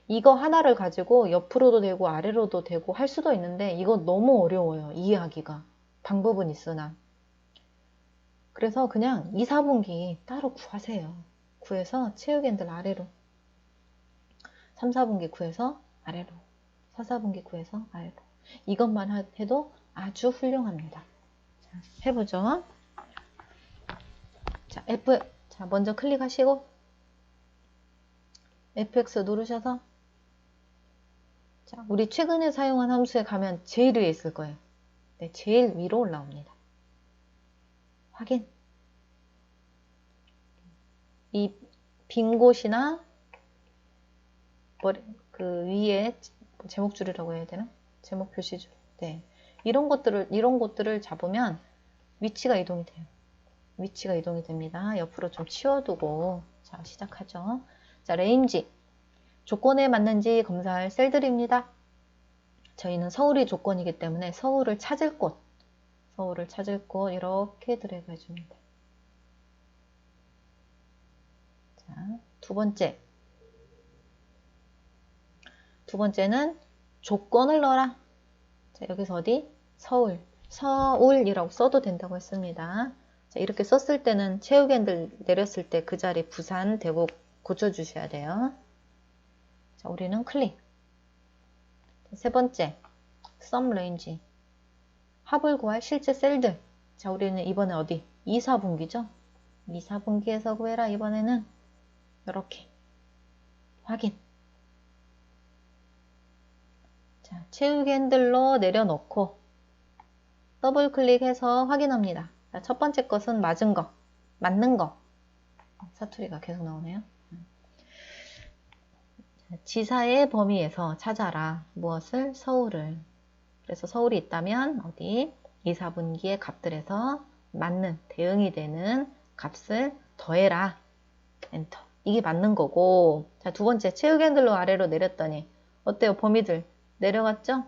이거 하나를 가지고 옆으로도 되고 아래로도 되고 할 수도 있는데 이거 너무 어려워요. 이해하기가. 방법은 있으나. 그래서 그냥 2, 4분기 따로 구하세요. 구해서 채우기엔들 아래로. 3, 4분기 구해서 아래로. 4, 4분기 구해서 아래로. 이것만 해도 아주 훌륭합니다. 자, 해보죠. 자, 자, 먼저 클릭하시고 FX 누르셔서 자, 우리 최근에 사용한 함수에 가면 제일 위에 있을 거예요. 네, 제일 위로 올라옵니다. 확인. 이 빈 곳이나 그 위에 제목 줄이라고 해야 되나? 제목 표시줄. 네. 이런 곳들을 잡으면 위치가 이동이 돼요. 위치가 이동이 됩니다. 옆으로 좀 치워두고 자, 시작하죠. 자, 레인지. 조건에 맞는지 검사할 셀들입니다. 저희는 서울이 조건이기 때문에 서울을 찾을 곳 이렇게 드래그 해줍니다. 자, 두 번째는 조건을 넣어라. 자, 여기서 어디? 서울이라고 써도 된다고 했습니다. 자, 이렇게 썼을 때는 채우기엔들 내렸을 때 그 자리 부산, 대구 고쳐주셔야 돼요. 자, 우리는 클릭. 세 번째, sum range. 합을 구할 실제 셀들. 자, 우리는 이번에 어디? 2, 4분기죠? 2, 4분기에서 구해라. 이번에는 이렇게 확인. 자, 채우기 핸들로 내려놓고 더블 클릭해서 확인합니다. 자, 첫 번째 것은 맞는 거. 사투리가 계속 나오네요. 자, 지사의 범위에서 찾아라. 무엇을? 서울을. 그래서 서울이 있다면 어디? 2, 4분기의 값들에서 맞는, 대응이 되는 값을 더해라. 엔터. 이게 맞는 거고. 자, 두 번째, 채우기 핸들로 아래로 내렸더니 어때요? 범위들 내려갔죠?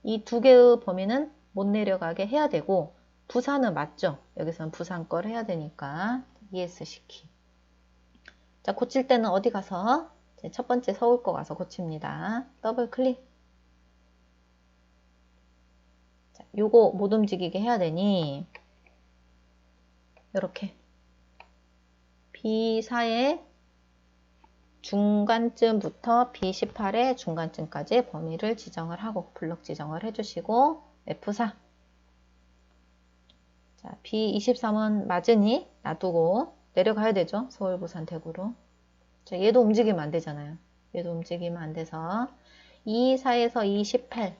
이 두 개의 범위는 못 내려가게 해야 되고 부산은 맞죠? 여기서는 부산 걸 해야 되니까 ES 시키. 자, 고칠 때는 어디 가서 첫 번째 서울 거 가서 고칩니다. 더블 클릭. 자, 요거 못 움직이게 해야 되니 이렇게 B4의 중간쯤부터 B18의 중간쯤까지 범위를 지정을 하고 블럭 지정을 해주시고 F4. 자, B23은 맞으니 놔두고 내려가야 되죠. 서울, 부산, 대구로. 자, 얘도 움직이면 안 되잖아요. 얘도 움직이면 안 돼서 24에서 28.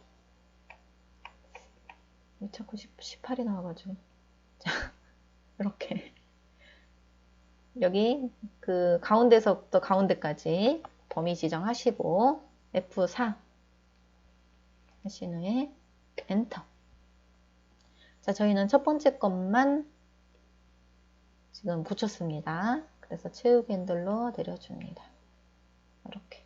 왜 자꾸 18이 나와가지고. 자, 이렇게. 여기 그 가운데서부터 가운데까지 범위 지정하시고 F4 하신 후에 엔터. 자, 저희는 첫 번째 것만 지금 붙였습니다. 그래서 채우기 핸들로 내려줍니다. 이렇게.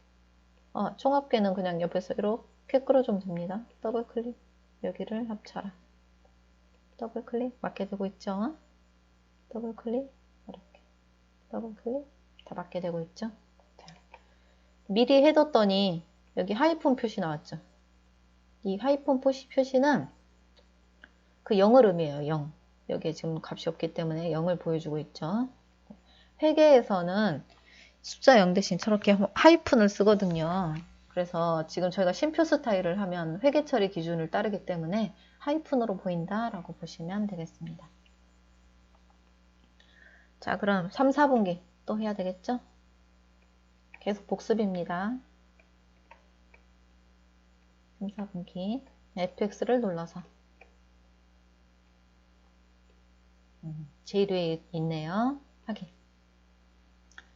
총합계는 그냥 옆에서 이렇게 끌어주면 됩니다. 더블 클릭. 여기를 합쳐라. 더블 클릭. 맞게 되고 있죠? 더블 클릭. 이렇게. 더블 클릭. 다 맞게 되고 있죠? 자, 미리 해뒀더니 여기 하이픈 표시 나왔죠? 이 하이픈 표시는 그 0을 의미해요. 0. 여기에 지금 값이 없기 때문에 0을 보여주고 있죠. 회계에서는 숫자 0 대신 저렇게 하이픈을 쓰거든요. 그래서 지금 저희가 심표 스타일을 하면 회계 처리 기준을 따르기 때문에 하이픈으로 보인다라고 보시면 되겠습니다. 자, 그럼 3, 4분기 또 해야 되겠죠? 계속 복습입니다. 3, 4분기 FX를 눌러서 제일 위에 있네요. 확인.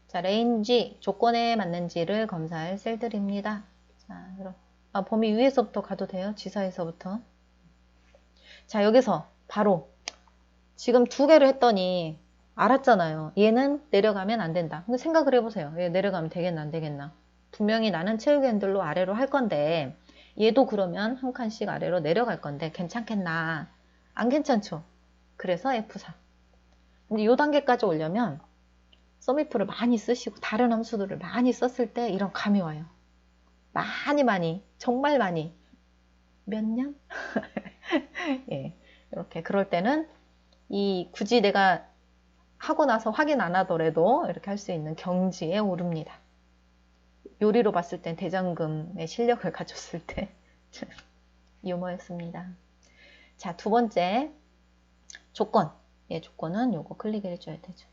자, 레인지 조건에 맞는지를 검사할 셀들입니다. 자, 그럼 범위 위에서부터 가도 돼요. 지사에서부터. 자, 여기서 바로 지금 두 개를 했더니 알았잖아요. 얘는 내려가면 안 된다. 근데 생각을 해보세요. 얘 내려가면 되겠나 안 되겠나. 분명히 나는 체육 핸들로 아래로 할 건데 얘도 그러면 한 칸씩 아래로 내려갈 건데 괜찮겠나. 안 괜찮죠. 그래서 F4. 근데 이 단계까지 오려면 썸이프를 많이 쓰시고 다른 함수들을 많이 썼을 때 이런 감이 와요. 많이 정말 많이 몇 년? 예, 이렇게 그럴 때는 이 굳이 내가 하고 나서 확인 안 하더라도 이렇게 할 수 있는 경지에 오릅니다. 요리로 봤을 땐 대장금의 실력을 가졌을 때 유머였습니다. 자, 두 번째 조건. 얘 조건은 요거 클릭을 해줘야 되죠.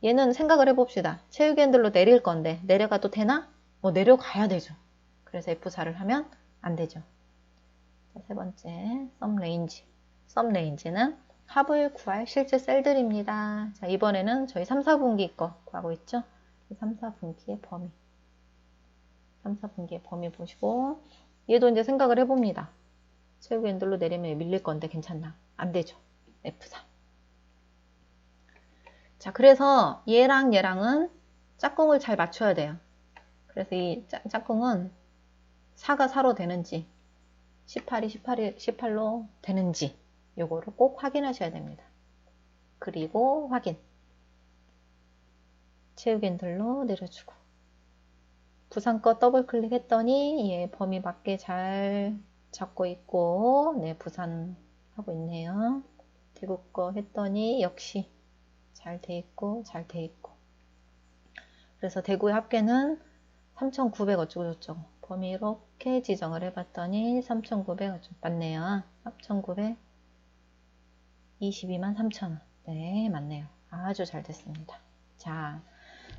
얘는 생각을 해봅시다. 체육 핸들로 내릴 건데 내려가도 되나? 뭐 내려가야 되죠. 그래서 F4를 하면 안 되죠. 자, 세 번째 썸 레인지. 썸 레인지는 합을 구할 실제 셀들입니다. 자, 이번에는 저희 3, 4분기 거 구하고 있죠. 3, 4분기의 범위. 3, 4분기의 범위 보시고 얘도 이제 생각을 해봅니다. 체육 핸들로 내리면 밀릴 건데 괜찮나? 안 되죠. F4. 자, 그래서 얘랑 얘랑은 짝꿍을 잘 맞춰야 돼요. 그래서 이 짝꿍은 4가 4로 되는지 18이 18로 되는지 요거를 꼭 확인하셔야 됩니다. 그리고 확인. 체육 핸들로 내려주고 부산 거 더블 클릭했더니 얘 범위 맞게 잘 잡고 있고 네, 부산 하고 있네요. 대구 거 했더니 역시 잘 돼 있고 잘 돼 있고 그래서 대구의 합계는 3,900 어쩌고 저쩌고 범위 이렇게 지정을 해봤더니 3,900 어쩌고 맞네요. 3,922만 3천원. 네, 맞네요. 아주 잘 됐습니다. 자,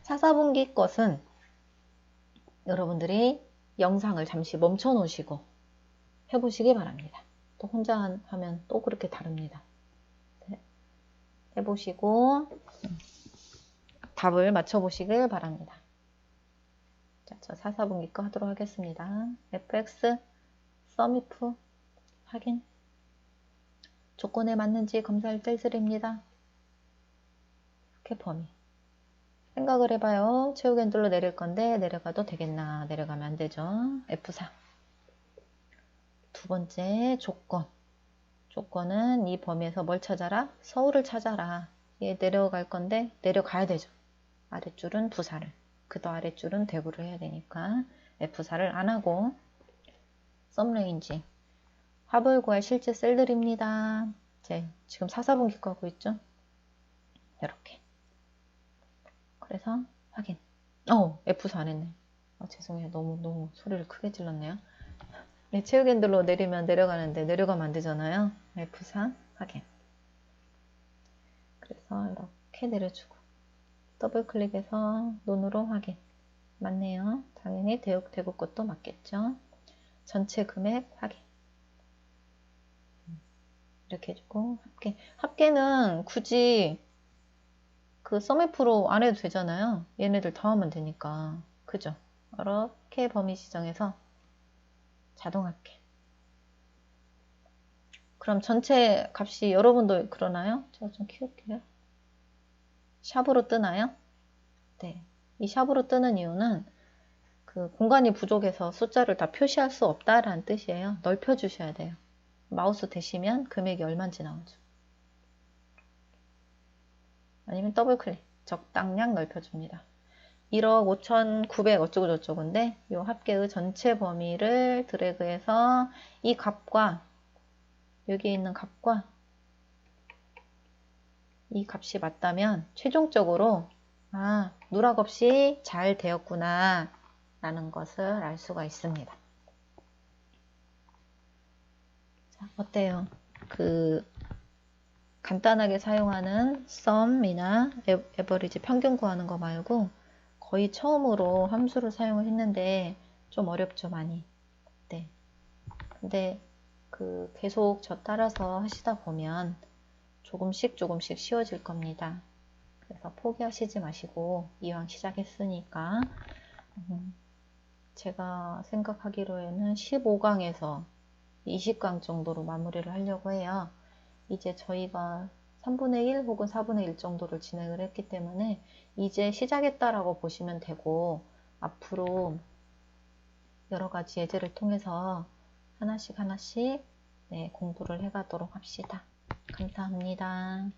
4, 4분기 것은 여러분들이 영상을 잠시 멈춰 놓으시고 해보시기 바랍니다. 또 혼자 하면 또 그렇게 다릅니다. 네, 해보시고 답을 맞춰보시길 바랍니다. 자, 저 4, 4분기 거 하도록 하겠습니다. fx 썸이프 확인. 조건에 맞는지 검사할 셀들입니다. 이렇게 범위. 생각을 해봐요. 체육 핸들로 내릴 건데 내려가도 되겠나? 내려가면 안 되죠. F4. 두 번째 조건. 조건은 이 범위에서 뭘 찾아라? 서울을 찾아라. 얘 내려갈 건데 내려가야 되죠. 아랫줄은 부사를. 그더 아랫줄은 대구를 해야 되니까 F4를 안 하고 썸 레인지. 합을 구할 실제 셀들입니다. 지금 4, 4분기 거 하고 있죠? 이렇게. 그래서 확인. F4 안 했네. 죄송해요. 너무 소리를 크게 질렀네요. 네, 체육 핸들로 내리면 내려가는데 내려가면 안 되잖아요. F4 확인. 그래서 이렇게 내려주고 더블 클릭해서 눈으로 확인. 맞네요. 당연히 대구 것도 맞겠죠. 전체 금액 확인. 이렇게 해주고 합계. 합계는 굳이 그 썸F로 안 해도 되잖아요. 얘네들 더하면 되니까. 그죠? 이렇게 범위 지정해서 자동 합계. 그럼 전체 값이 여러분도 그러나요? 제가 좀 키울게요. 샵으로 뜨나요? 네. 이 샵으로 뜨는 이유는 그 공간이 부족해서 숫자를 다 표시할 수 없다라는 뜻이에요. 넓혀 주셔야 돼요. 마우스 대시면 금액이 얼마인지 나오죠. 아니면 더블 클릭. 적당량 넓혀줍니다. 1억 5,900 어쩌고 저쩌고인데 이 합계의 전체 범위를 드래그해서 이 값과 여기에 있는 값과 이 값이 맞다면 최종적으로 누락 없이 잘 되었구나 라는 것을 알 수가 있습니다. 자, 어때요? 간단하게 사용하는 썸이나 에버리지 평균 구하는 거 말고 거의 처음으로 함수를 사용을 했는데 좀 어렵죠, 많이. 네. 근데 계속 저 따라서 하시다 보면 조금씩 쉬워질 겁니다. 그래서 포기하시지 마시고 이왕 시작했으니까 제가 생각하기로에는 15강에서 20강 정도로 마무리를 하려고 해요. 이제 저희가 3분의 1 혹은 4분의 1 정도를 진행을 했기 때문에 이제 시작했다라고 보시면 되고, 앞으로 여러 가지 예제를 통해서 하나씩 하나씩 네, 공부를 해가도록 합시다. 감사합니다.